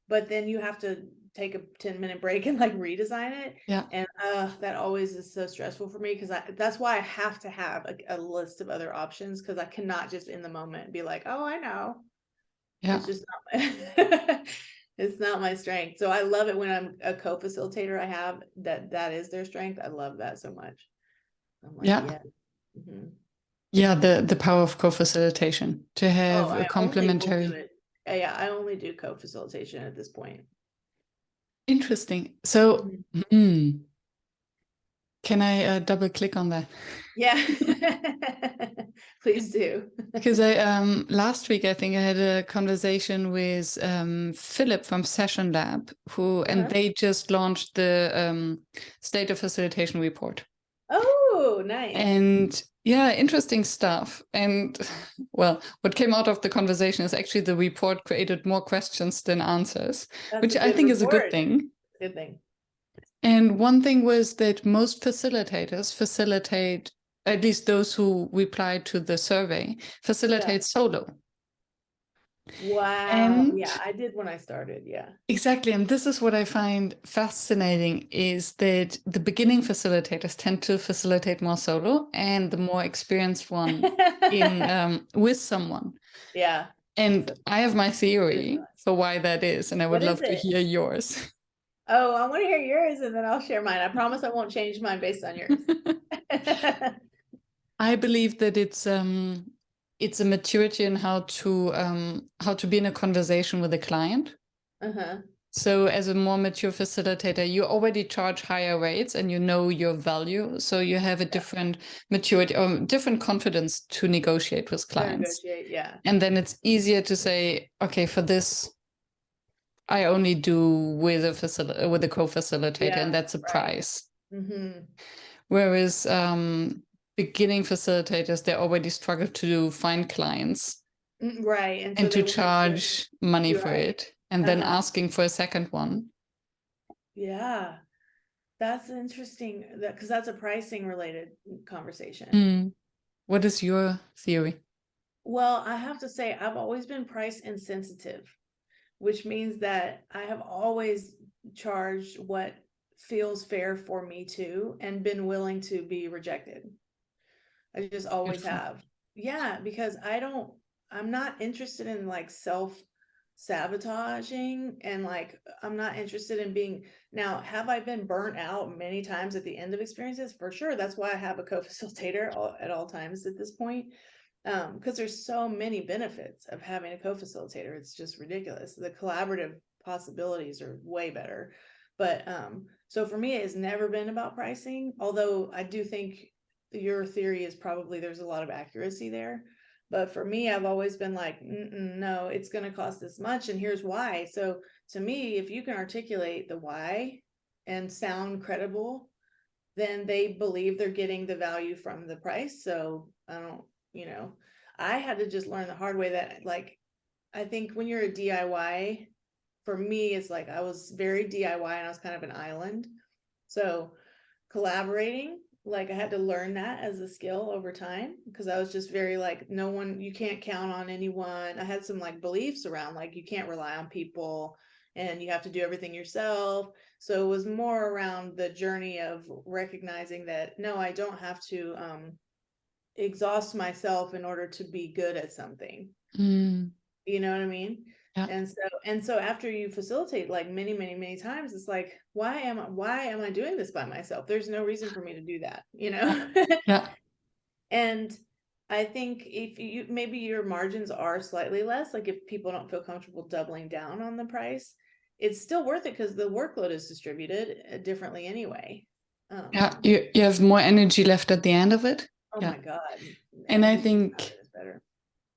but then you have to take a 10-minute break and like redesign it. Yeah. And that always is so stressful for me, because that's why I have to have a list of other options, because I cannot just in the moment be like, oh, I know. Yeah. It's just not it's not my strength. So I love it when I'm a co-facilitator. I have that is their strength. I love that so much. I'm like, Yeah. yeah. Mm-hmm. Yeah, the power of co-facilitation, to have a I only will do complementary. it. Yeah, I only do co-facilitation at this point. Interesting. So, can I double click on that? Yeah, please do. Because I last week I think I had a conversation with Philip from Session Lab, who and they just launched the State of Facilitation report. Oh, nice. And yeah, interesting stuff. And well, what came out of the conversation is actually the report created more questions than answers, which I think is a good thing. Good thing. And one thing was that most facilitators facilitate, at least those who replied to the survey, facilitate solo. Wow. And yeah, I did when I started. Yeah. Exactly. And this is what I find fascinating, is that the beginning facilitators tend to facilitate more solo, and the more experienced one in with someone. Yeah. And I have my theory for why that is, and I would love to hear yours. Oh, I want to hear yours, and then I'll share mine. I promise I won't change mine based on yours. I believe that it's a maturity in how to be in a conversation with a client. So as a more mature facilitator, you already charge higher rates and you know your value. So you have a different maturity or different confidence to negotiate with clients. Yeah. And then it's easier to say, okay, for this, I only do with a co-facilitator, and that's a price. Whereas beginning facilitators, they already struggle to find clients. Right. And to charge money for it. And then asking for a second one. Yeah, that's interesting, because that's a pricing related conversation. What is your theory? Well, I have to say, I've always been price insensitive, which means that I have always charged what feels fair for me too, and been willing to be rejected. I just always have. Yeah, because I'm not interested in like self-sabotaging, and like I'm not interested in being. Now, have I been burnt out many times at the end of experiences? For sure. That's why I have a co-facilitator at all times at this point, because there's so many benefits of having a co-facilitator. It's just ridiculous. The collaborative possibilities are way better. But so for me, it's never been about pricing, although I do think your theory is probably there's a lot of accuracy there. But for me, I've always been like, no, it's going to cost this much, and here's why. So to me, if you can articulate the why and sound credible, then they believe they're getting the value from the price. So I had to just learn the hard way that, like, I think when you're a DIY, for me, it's like I was very DIY and I was kind of an island. So collaborating, like I had to learn that as a skill over time, because I was just very like, no one, you can't count on anyone. I had some like beliefs around like you can't rely on people and you have to do everything yourself. So it was more around the journey of recognizing that no, I don't have to exhaust myself in order to be good at something. You know what I mean? Yeah. And so after you facilitate like many, many, many times, it's like, why am I doing this by myself? There's no reason for me to do that, Yeah. And I think if you, maybe your margins are slightly less, like if people don't feel comfortable doubling down on the price, it's still worth it because the workload is distributed differently anyway. Yeah, you have more energy left at the end of it. Oh my God. And I think better.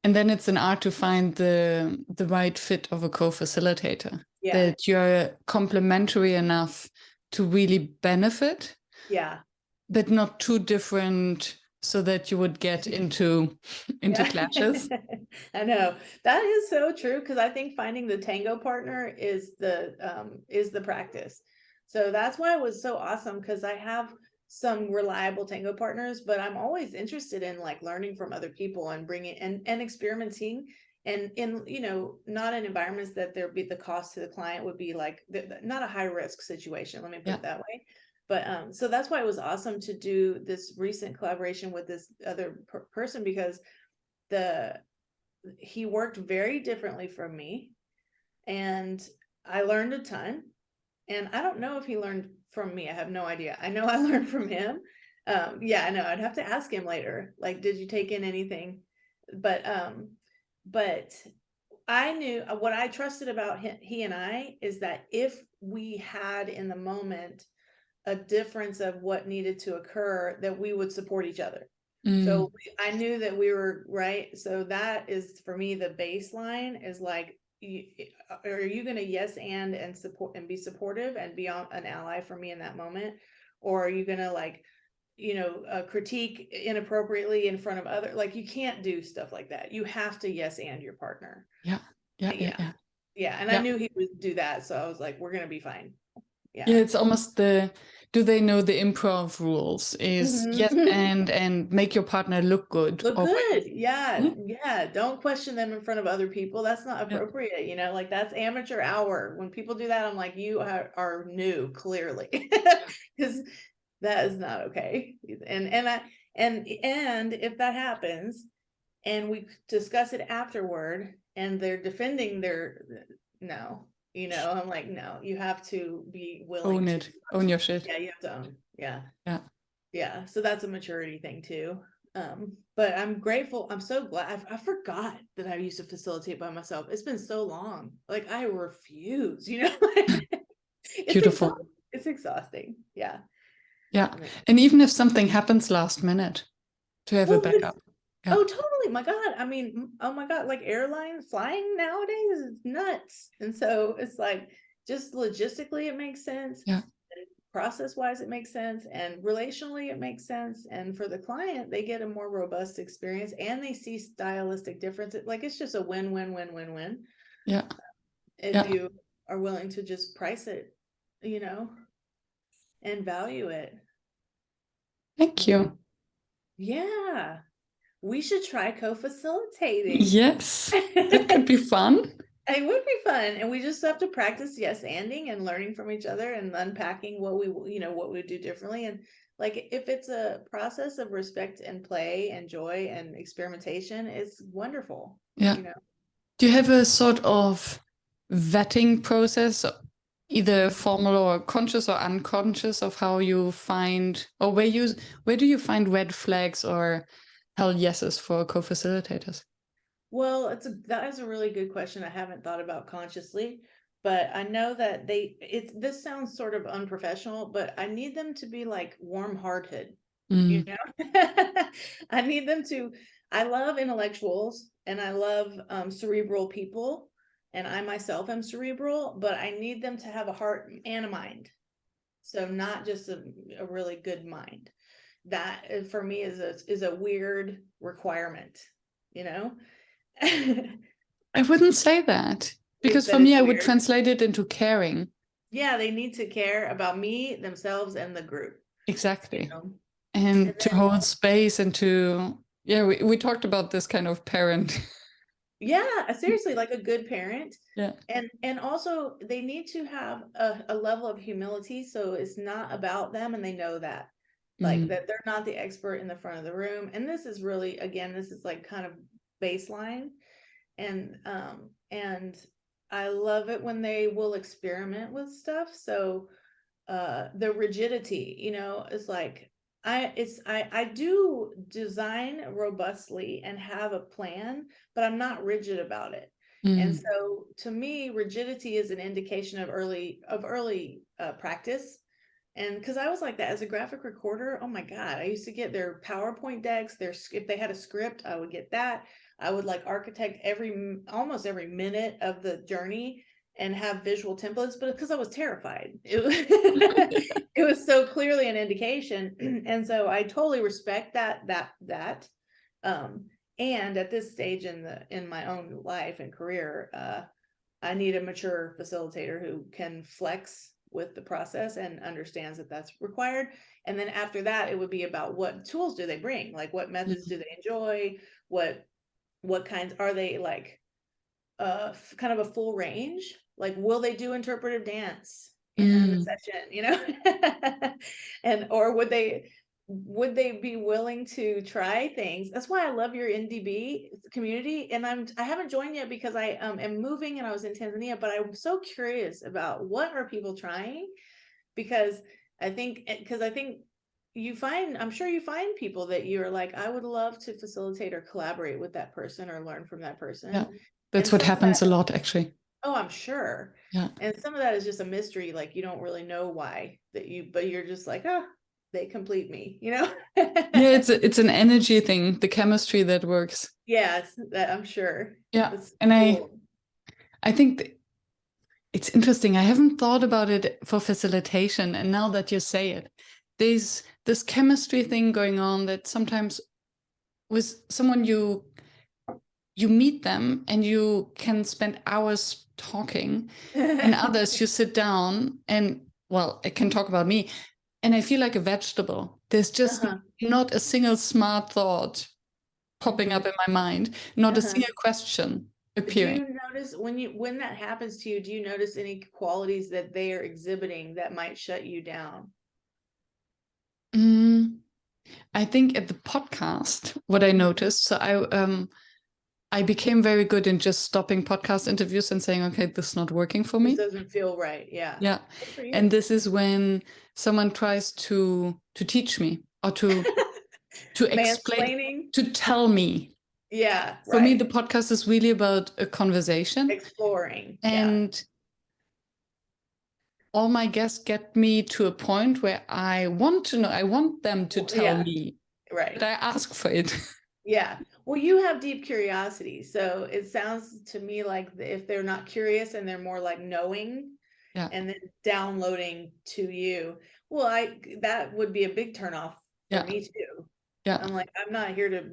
And then it's an art to find the right fit of a co-facilitator. Yeah. That you're complementary enough to really benefit. Yeah. But not too different so that you would get into clashes. I know. That is so true, because I think finding the tango partner is the practice. So that's why it was so awesome, because I have some reliable tango partners, but I'm always interested in like learning from other people and bringing and experimenting and in, you know, not in environments that there be the cost to the client would be like not a high risk situation, let me put it that way. But so that's why it was awesome to do this recent collaboration with this other person, because he worked very differently from me, and I learned a ton. And I don't know if he learned from me. I have no idea. I know I learned from him. Yeah, I know. I'd have to ask him later. Like, did you take in anything? But I knew what I trusted about he and I is that if we had in the moment a difference of what needed to occur, that we would support each other. So I knew that we were right. So that is for me, the baseline is like, are you going to yes and support and be supportive and be an ally for me in that moment, or are you going to like, you know, critique inappropriately in front of other, like, you can't do stuff like that. You have to yes and your partner. Yeah. And I knew he would do that, so I was like, we're going to be fine. Yeah, it's almost do they know the improv rules is yes and make your partner look good. Yeah, don't question them in front of other people. That's not appropriate. You know, like, that's amateur hour. When people do that, I'm like, you are new, clearly, because that is not okay. And if that happens and we discuss it afterward and they're defending no, you know, I'm like, no, you have to be willing to own your shit. Yeah, you have to own. Yeah. So that's a maturity thing too. But I'm grateful. I'm so glad. I forgot that I used to facilitate by myself. It's been so long. Like, I refuse, you know. Beautiful. It's exhausting. Yeah. And even if something happens last minute, to have a backup. Oh, totally. My God. I mean, oh my God, like, airlines flying nowadays is nuts. And so it's like, just logistically, it makes sense. Process wise, it makes sense. And relationally, it makes sense. And for the client, they get a more robust experience and they see stylistic differences. Like, it's just a win-win-win-win-win. If you are willing to just price it, you know, and value it. Thank you. Yeah. We should try co-facilitating. Yes, it could be fun. It would be fun. And we just have to practice yes-anding and learning from each other and unpacking what we do differently. And like, if it's a process of respect and play and joy and experimentation, it's wonderful. You know? Do you have a sort of vetting process, either formal or conscious or unconscious, of how you find, or where do you find red flags or hell yeses for co-facilitators? Well, that is a really good question. I haven't thought about consciously, but I know that this sounds sort of unprofessional, but I need them to be like warm-hearted, you know. I need them to. I love intellectuals and I love cerebral people, and I myself am cerebral, but I need them to have a heart and a mind. So not just a really good mind. That for me is a weird requirement, you know. I wouldn't say that, because for me, I would translate it into caring. Yeah, they need to care about me, themselves, and the group. Exactly. You know? And to hold space and to, we talked about this kind of parent. Yeah, seriously, like a good parent. And also they need to have a level of humility, so it's not about them, and they know that. Like, that they're not the expert in the front of the room. And this is really, again, this is like kind of baseline. And I love it when they will experiment with stuff. So the rigidity, you know, is like, I do design robustly and have a plan, but I'm not rigid about it. And so to me, rigidity is an indication of early practice. And because I was like that as a graphic recorder, oh my God, I used to get their PowerPoint decks, if they had a script, I would get that. I would like architect almost every minute of the journey and have visual templates, but because I was terrified, it was so clearly an indication. And so I totally respect that. And at this stage in my own life and career, I need a mature facilitator who can flex with the process and understands that that's required. And then after that, it would be about what tools do they bring? Like, what methods do they enjoy? What kinds are they like? kind of a full range. Like, will they do interpretive dance in the session, and or would they be willing to try things? That's why I love your NDB community. And I haven't joined yet because I am moving and I was in Tanzania, but I'm so curious about what are people trying, because I think I'm sure you find people that you're like, I would love to facilitate or collaborate with that person or learn from that person. Yeah, that's what happens a lot, actually. Oh, I'm sure. Yeah. And some of that is just a mystery. Like, you don't really know why but you're just like, they complete me, Yeah, it's an energy thing, the chemistry that works. Yes, that I'm sure. Yeah. That's and cool. I think it's interesting. I haven't thought about it for facilitation. And now that you say it, there's this chemistry thing going on that sometimes with someone you meet them and you can spend hours talking, and others you sit down and, well, I can talk about me and I feel like a vegetable. There's just not a single smart thought popping up in my mind, not a single question appearing. Do you notice when that happens to you, do you notice any qualities that they are exhibiting that might shut you down? I think at the podcast, what I noticed, so I became very good in just stopping podcast interviews and saying, okay, this is not working for me. This doesn't feel right. Yeah. Yeah. And this is when someone tries to teach me or to explain, to tell me. Yeah. For me, the podcast is really about a conversation. Exploring. And all my guests get me to a point where I want to know, I want them to tell me. Right. But I ask for it. Yeah. Well, you have deep curiosity. So it sounds to me like if they're not curious and they're more like knowing and then downloading to you, well, that would be a big turnoff for me too. Yeah. I'm like, I'm not here to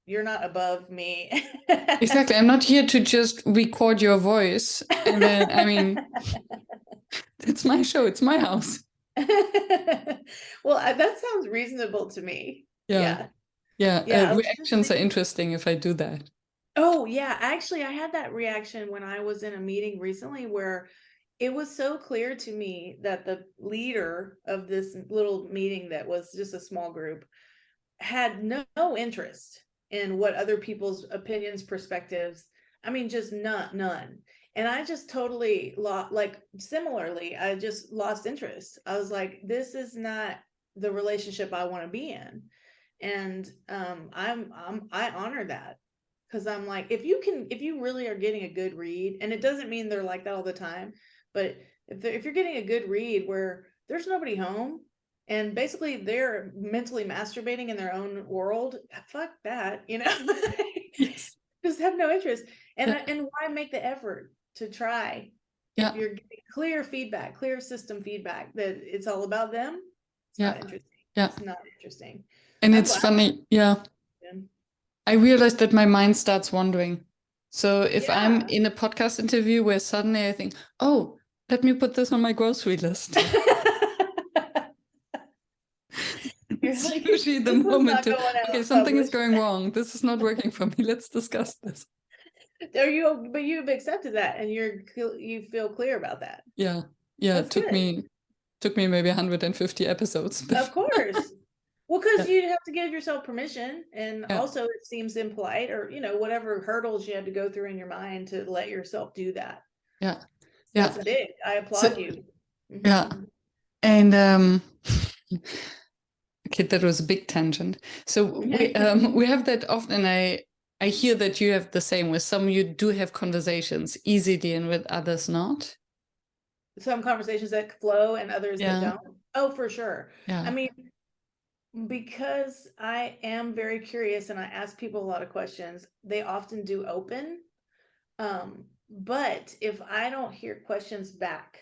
you're not above me. Exactly. I'm not here to just record your voice. And then, I mean, it's my show. It's my house. Well, that sounds reasonable to me. Yeah. Reactions are interesting if I do that. Oh, yeah. Actually, I had that reaction when I was in a meeting recently where it was so clear to me that the leader of this little meeting that was just a small group had no interest in what other people's opinions, perspectives. I mean, just none. And I just totally similarly, I just lost interest. I was like, this is not the relationship I want to be in. And I honor that, because I'm like, if you really are getting a good read, and it doesn't mean they're like that all the time, but if you're getting a good read where there's nobody home and basically they're mentally masturbating in their own world, fuck that, Yes. Just have no interest. And why make the effort to try? If you're getting clear feedback, clear system feedback that it's all about them, it's not interesting. It's not interesting. And it's funny. I realized that my mind starts wandering. So if I'm in a podcast interview where suddenly I think, oh, let me put this on my grocery list. It's usually the moment okay, something is going wrong. This is not working for me. Let's discuss this. But you've accepted that and you feel clear about that. Yeah. It took me maybe 150 episodes. Of course. Well, because you have to give yourself permission, and also it seems impolite, or whatever hurdles you had to go through in your mind to let yourself do that. That's big. I applaud you. Yeah. And okay, that was a big tangent. So we have that often. I hear that you have the same. With some you do have conversations easily, and with others not. Some conversations that flow and others that don't. Oh, for sure. I mean, because I am very curious and I ask people a lot of questions, they often do open. But if I don't hear questions back,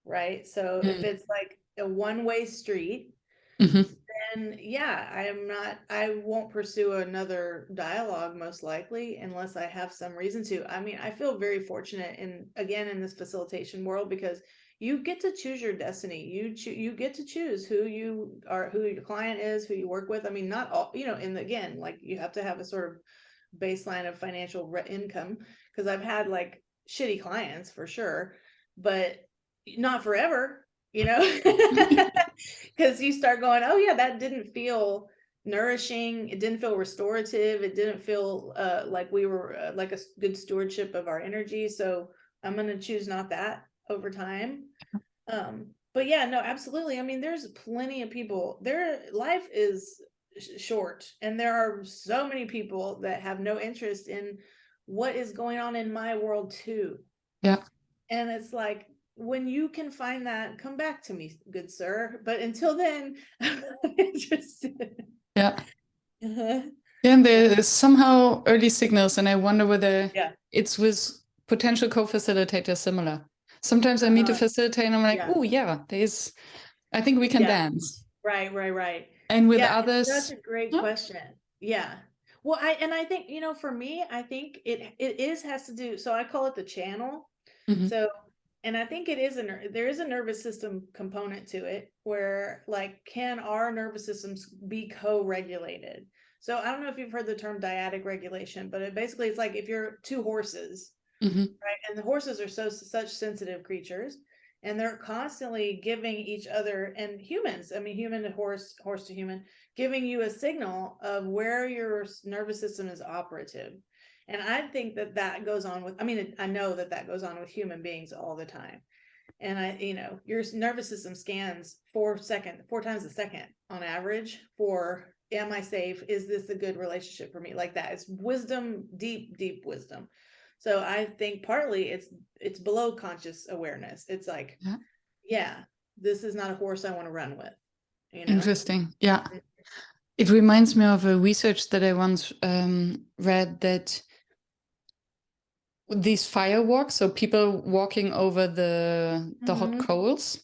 right? So if it's like a one-way street, then I won't pursue another dialogue most likely unless I have some reason to. I mean, I feel very fortunate in this facilitation world, because you get to choose your destiny. You get to choose who you are, who your client is, who you work with. I mean, not all, and again, like, you have to have a sort of baseline of financial income, because I've had like shitty clients for sure, but not forever, you know, because you start going, oh yeah, that didn't feel nourishing. It didn't feel restorative. It didn't feel like we were like a good stewardship of our energy. So I'm going to choose not that over time. But yeah, no, absolutely. I mean, there's plenty of people, their life is short, and there are so many people that have no interest in what is going on in my world too. Yeah. And it's like, when you can find that, come back to me, good sir. But until then, I'm not interested. Yeah. Uh-huh. Yeah, and there's somehow early signals, and I wonder whether Yeah. it's with potential co-facilitators similar. Sometimes I meet a facilitator and I'm like, yeah. oh yeah, I think we can Yeah. dance. Right. And with Yeah, others, that's a great question. Yeah. Well, I think, you know, for me, I think it has to do, so I call it the channel. Mhm. So, and I think it is there is a nervous system component to it, where like, can our nervous systems be co-regulated? So I don't know if you've heard the term dyadic regulation, but basically it's like if you're two horses, Mhm. right? And the horses are such sensitive creatures, and they're constantly giving each other, and humans, I mean, human to horse, horse to human, giving you a signal of where your nervous system is operative. And I think that goes on with, I mean, I know that goes on with human beings all the time. And you know, your nervous system scans 4 times a second on average for, am I safe? Is this a good relationship for me? Like that. It's wisdom, deep wisdom. So I think partly it's below conscious awareness. It's like, yeah, this is not a horse I want to run with, you know? Interesting. Yeah. It reminds me of a research that I once read, that these firewalks, so people walking over the hot coals,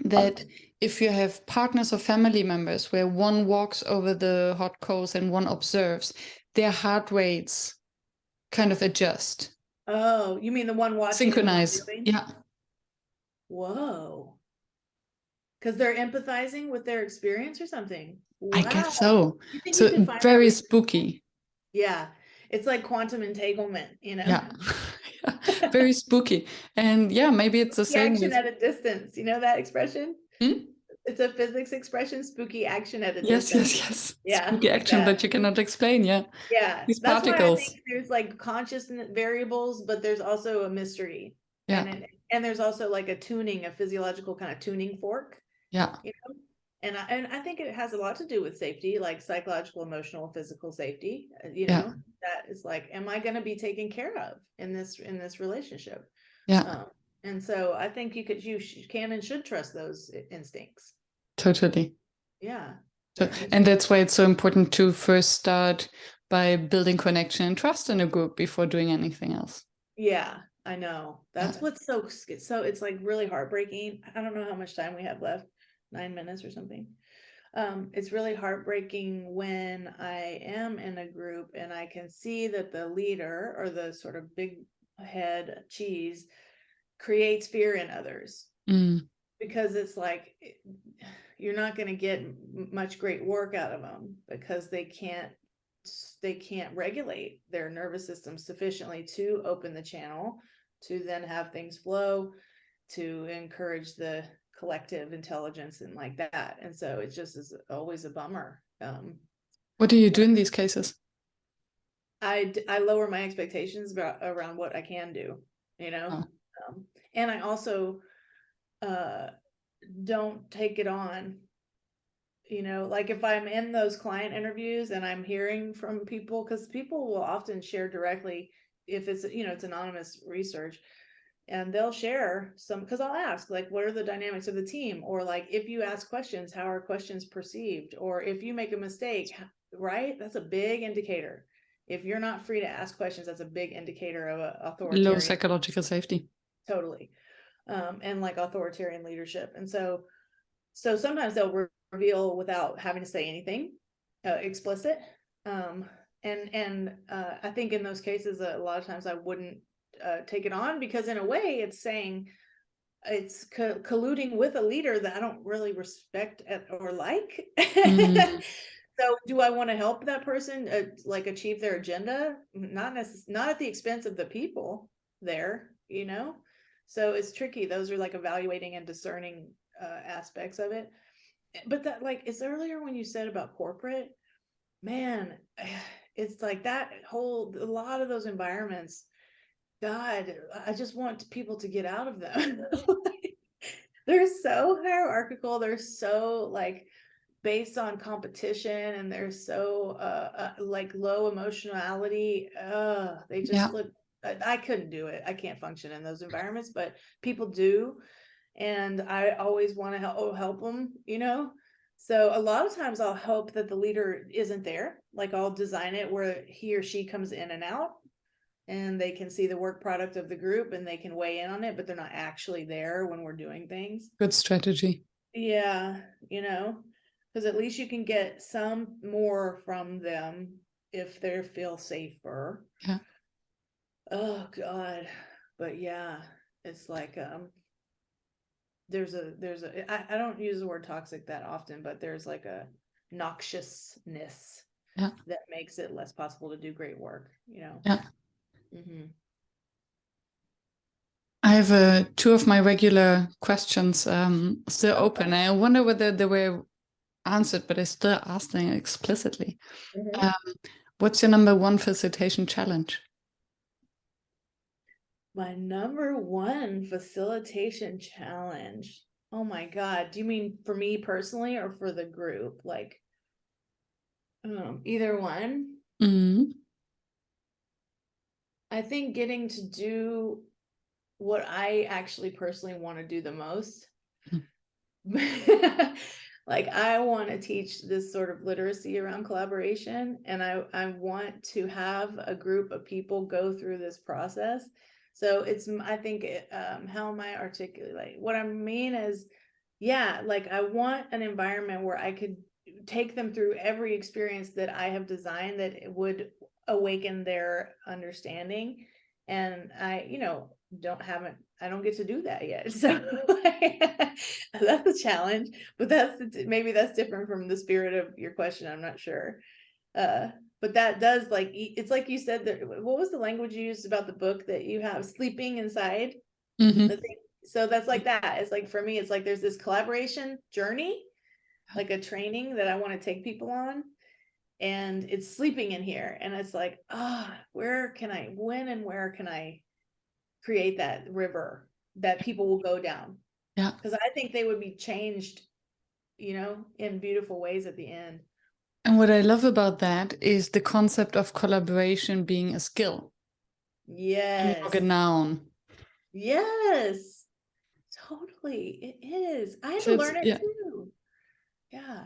that if you have partners or family members where one walks over the hot coals and one observes, their heart rates kind of adjust. Oh, you mean the one watching? Synchronize. Yeah. Whoa. Because they're empathizing with their experience or something. Wow. I guess so. You think So you can find very that spooky. Yeah. It's like quantum entanglement, you know? Yeah. Very spooky. And yeah, maybe it's the same Action with... at a distance. You know that expression? Hmm? It's a physics expression, spooky action at a Yes. distance. Yeah. Spooky action that you cannot explain. Yeah. Yeah. These That's particles. why I think there's like conscious variables, but there's also a mystery. Yeah. And there's also like a physiological kind of tuning fork. Yeah. You know? And I think it has a lot to do with safety, like psychological, emotional, physical safety. You know, that is like, am I going to be taken care of in this relationship? Yeah. And so I think you can and should trust those instincts. Totally. Yeah. So, and that's why it's so important to first start by building connection and trust in a group before doing anything else. Yeah, I know. That's what's so it's like really heartbreaking. I don't know how much time we have left. 9 minutes or something. It's really heartbreaking when I am in a group and I can see that the leader, or the sort of big head cheese, creates fear in others. Because it's like, you're not going to get much great work out of them, because they can't regulate their nervous system sufficiently to open the channel, to then have things flow, to encourage the collective intelligence and like that. And so it just is always a bummer. What do you do in these cases? I lower my expectations around what I can do, you know. And I also don't take it on, you know, like if I'm in those client interviews and I'm hearing from people, because people will often share directly if it's, you know, it's anonymous research. And they'll share some, because I'll ask, like, what are the dynamics of the team? Or like, if you ask questions, how are questions perceived? Or if you make a mistake, right? That's a big indicator. If you're not free to ask questions, that's a big indicator of authoritarian. Low psychological safety. Totally. And like authoritarian leadership. And so sometimes they'll reveal without having to say anything explicit. And I think in those cases, a lot of times I wouldn't take it on, because in a way it's saying, it's colluding with a leader that I don't really respect or like. So do I want to help that person like achieve their agenda? Not at the expense of the people there, you know? So it's tricky. Those are like evaluating and discerning aspects of it. But that, like, it's earlier when you said about corporate, man, it's like that whole, a lot of those environments, God, I just want people to get out of them. They're so hierarchical. They're so like based on competition, and they're so like low emotionality. They just look, I couldn't do it. I can't function in those environments, but people do. And I always want to help them, you know? So a lot of times I'll hope that the leader isn't there. Like I'll design it where he or she comes in and out and they can see the work product of the group and they can weigh in on it, but they're not actually there when we're doing things. Good strategy. Yeah, you know, because at least you can get some more from them if they feel safer. Yeah. Oh God. But yeah, it's like I don't use the word toxic that often, but there's like a noxiousness that makes it less possible to do great work, you know. Yeah. Mm-hmm. I have two of my regular questions still open. I wonder whether they were answered, but I still ask them explicitly. Mm-hmm. What's your number one facilitation challenge? My number one facilitation challenge. Oh my God. Do you mean for me personally or for the group? Like, either one. Mm-hmm. I think getting to do what I actually personally want to do the most. Like I want to teach this sort of literacy around collaboration, and I want to have a group of people go through this process. So it's, I think, how am I articulating? What I mean is, yeah, like I want an environment where I could take them through every experience that I have designed that it would awaken their understanding. And I, you know, I don't get to do that yet. So that's a challenge, but maybe that's different from the spirit of your question. I'm not sure. But that does, like, it's like you said that, what was the language you used about the book that you have, sleeping inside? Mm-hmm. The thing. So that's like that. It's like, for me, it's like there's this collaboration journey, like a training that I want to take people on. And it's sleeping in here. And it's like, when and where can I create that river that people will go down? Yeah. Because I think they would be changed, you know, in beautiful ways at the end. And what I love about that is the concept of collaboration being a skill. Yes. A noun. Yes. Totally. It is. I had to learn it too. Yeah.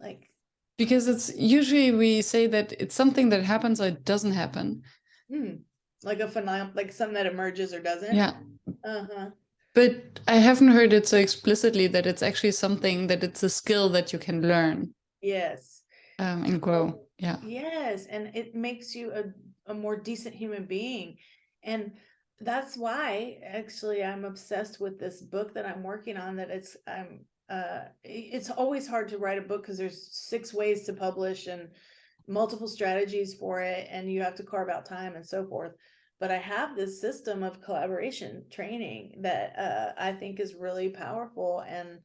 Like, because it's usually we say that it's something that happens or it doesn't happen. Like a phenomenon, like something that emerges or doesn't. Yeah. Uh-huh. But I haven't heard it so explicitly that it's actually something that it's a skill that you can learn. Yes. And grow. Yeah. Yes. And it makes you a more decent human being. And that's why actually I'm obsessed with this book that I'm working on, that it's always hard to write a book because there's 6 ways to publish and multiple strategies for it, and you have to carve out time and so forth. But I have this system of collaboration training that I think is really powerful. And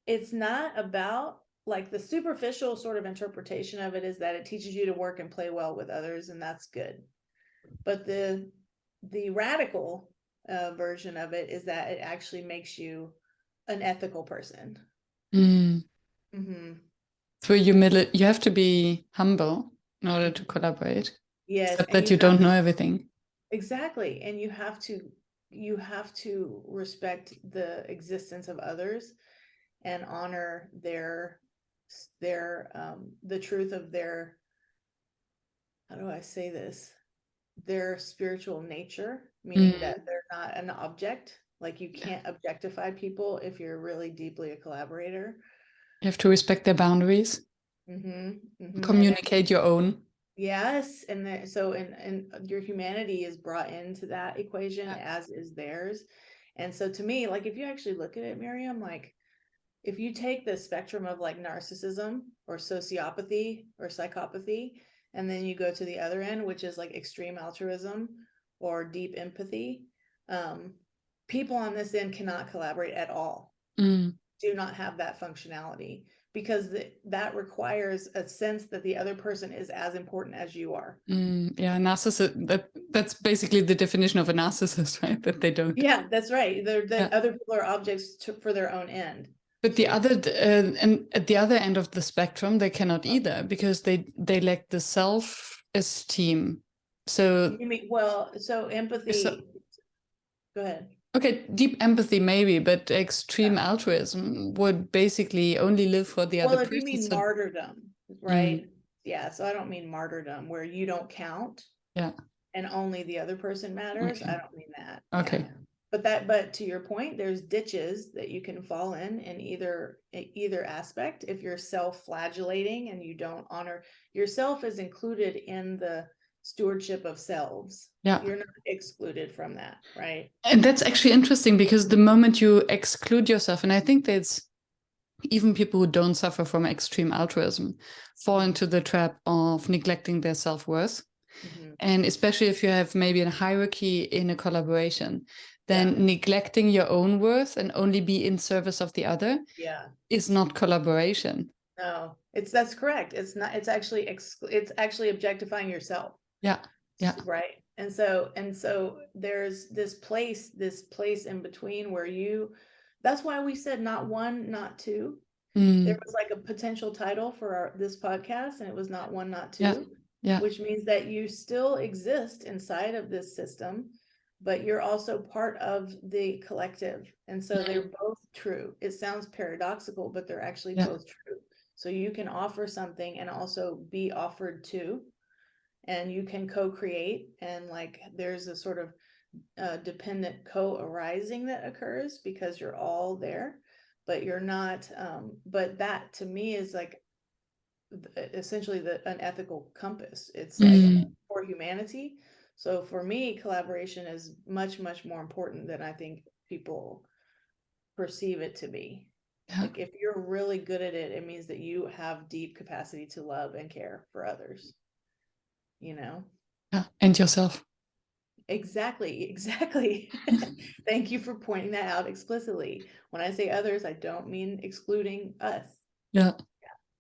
it's not about, like, the superficial sort of interpretation of it is that it teaches you to work and play well with others, and that's good. But the radical version of it is that it actually makes you an ethical person. So you have to be humble in order to collaborate. Yes. Except that you don't know everything. Exactly. And you have to respect the existence of others and honor the truth of their, how do I say this? Their spiritual nature, meaning that they're not an object. Like, you can't objectify people if you're really deeply a collaborator. You have to respect their boundaries. Communicate your own. Yes. And so your humanity is brought into that equation, as is theirs. And so to me, like, if you actually look at it, Miriam, like, if you take the spectrum of like narcissism or sociopathy or psychopathy, and then you go to the other end, which is like extreme altruism or deep empathy, people on this end cannot collaborate at all. Do not have that functionality, because that requires a sense that the other person is as important as you are. Yeah, narcissist. That's basically the definition of a narcissist, right? That they don't. Yeah, that's right. Other people are objects for their own end. But the other and at the other end of the spectrum, they cannot either, because they lack the self-esteem. So you mean, so empathy. Go ahead. Okay, deep empathy maybe, but extreme altruism would basically only live for the other person. Well, if you mean martyrdom, right? Yeah, so I don't mean martyrdom where you don't count. Yeah. And only the other person matters. Okay. I don't mean that. Okay. Yeah. But to your point, there's ditches that you can fall in either aspect. If you're self-flagellating and you don't honor yourself, is included in the stewardship of selves. Yeah, you're not excluded from that, right? And that's actually interesting, because the moment you exclude yourself, and I think that's even people who don't suffer from extreme altruism fall into the trap of neglecting their self-worth. And especially if you have maybe a hierarchy in a collaboration, then neglecting your own worth and only be in service of the other is not collaboration. No, that's correct. It's not. It's actually objectifying yourself. Yeah. Right. And so there's this place in between where that's why we said not one, not two. There was like a potential title for this podcast, and it was not one, not two. Yeah. Which means that you still exist inside of this system, but you're also part of the collective. And so they're both true. It sounds paradoxical, but they're actually both true. So you can offer something and also be offered to, and you can co-create, and like there's a sort of dependent co-arising that occurs because you're all there, but you're not. But that to me is like essentially an ethical compass. It's like for humanity. So for me, collaboration is much, much more important than I think people perceive it to be. Like if you're really good at it, it means that you have deep capacity to love and care for others, And yourself. Exactly. Thank you for pointing that out explicitly. When I say others, I don't mean excluding us. Yeah.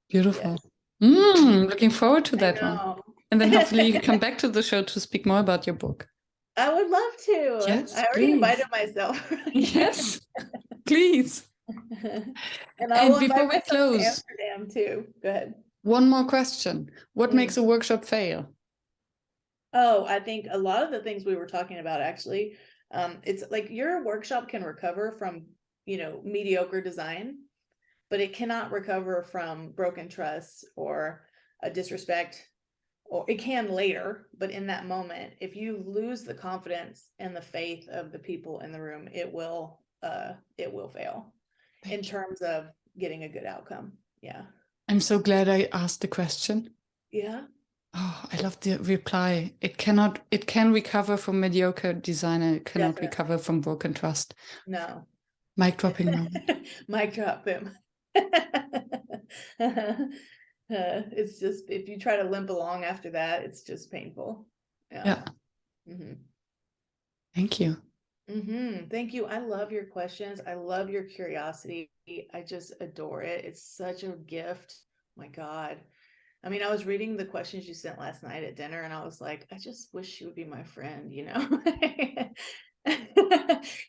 Beautiful. Yes. Looking forward to that one. And then hopefully you come back to the show to speak more about your book. I would love to. Yes, I already invited myself. Yes, please. And before we close, Amsterdam too. Go ahead. One more question. What makes a workshop fail? Oh, I think a lot of the things we were talking about, actually, it's like your workshop can recover from, mediocre design, but it cannot recover from broken trust or a disrespect, or it can later, but in that moment, if you lose the confidence and the faith of the people in the room, it will fail in terms of getting a good outcome. Yeah. I'm so glad I asked the question. Yeah. Oh, I love the reply. It can recover from mediocre design, and it cannot recover from broken trust. No. Mic dropping moment. Mic drop him. It's just, if you try to limp along after that, it's just painful. Yeah. Thank you. Thank you. I love your questions. I love your curiosity. I just adore it. It's such a gift. My God. I mean, I was reading the questions you sent last night at dinner, and I was like, I just wish she would be my friend, Because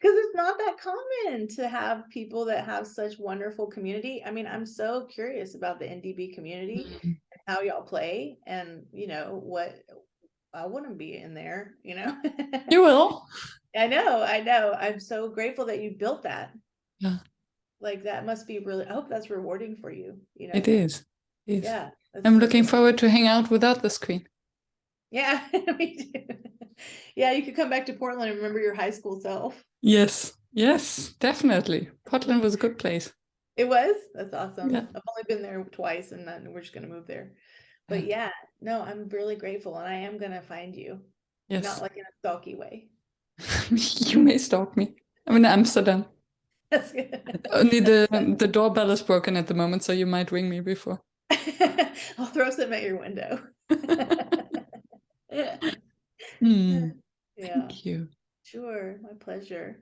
it's not that common to have people that have such wonderful community. I mean, I'm so curious about the NDB community and how y'all play, and what I want to be in there, You will. I know. I'm so grateful that you built that. Yeah. Like that must be really, I hope that's rewarding for you. It is. Yeah. I'm looking forward to hang out without the screen. Yeah, me too. Yeah, you could come back to Portland and remember your high school self. Yes, definitely. Portland was a good place. It was? That's awesome. Yeah. I've only been there twice, and then we're just going to move there. But no, I'm really grateful, and I am going to find you. Yes. Not like in a stalky way. You may stalk me. I'm in Amsterdam. That's good. Only the doorbell is broken at the moment, so you might ring me before. I'll throw some at your window. Yeah. Thank you. Sure, my pleasure.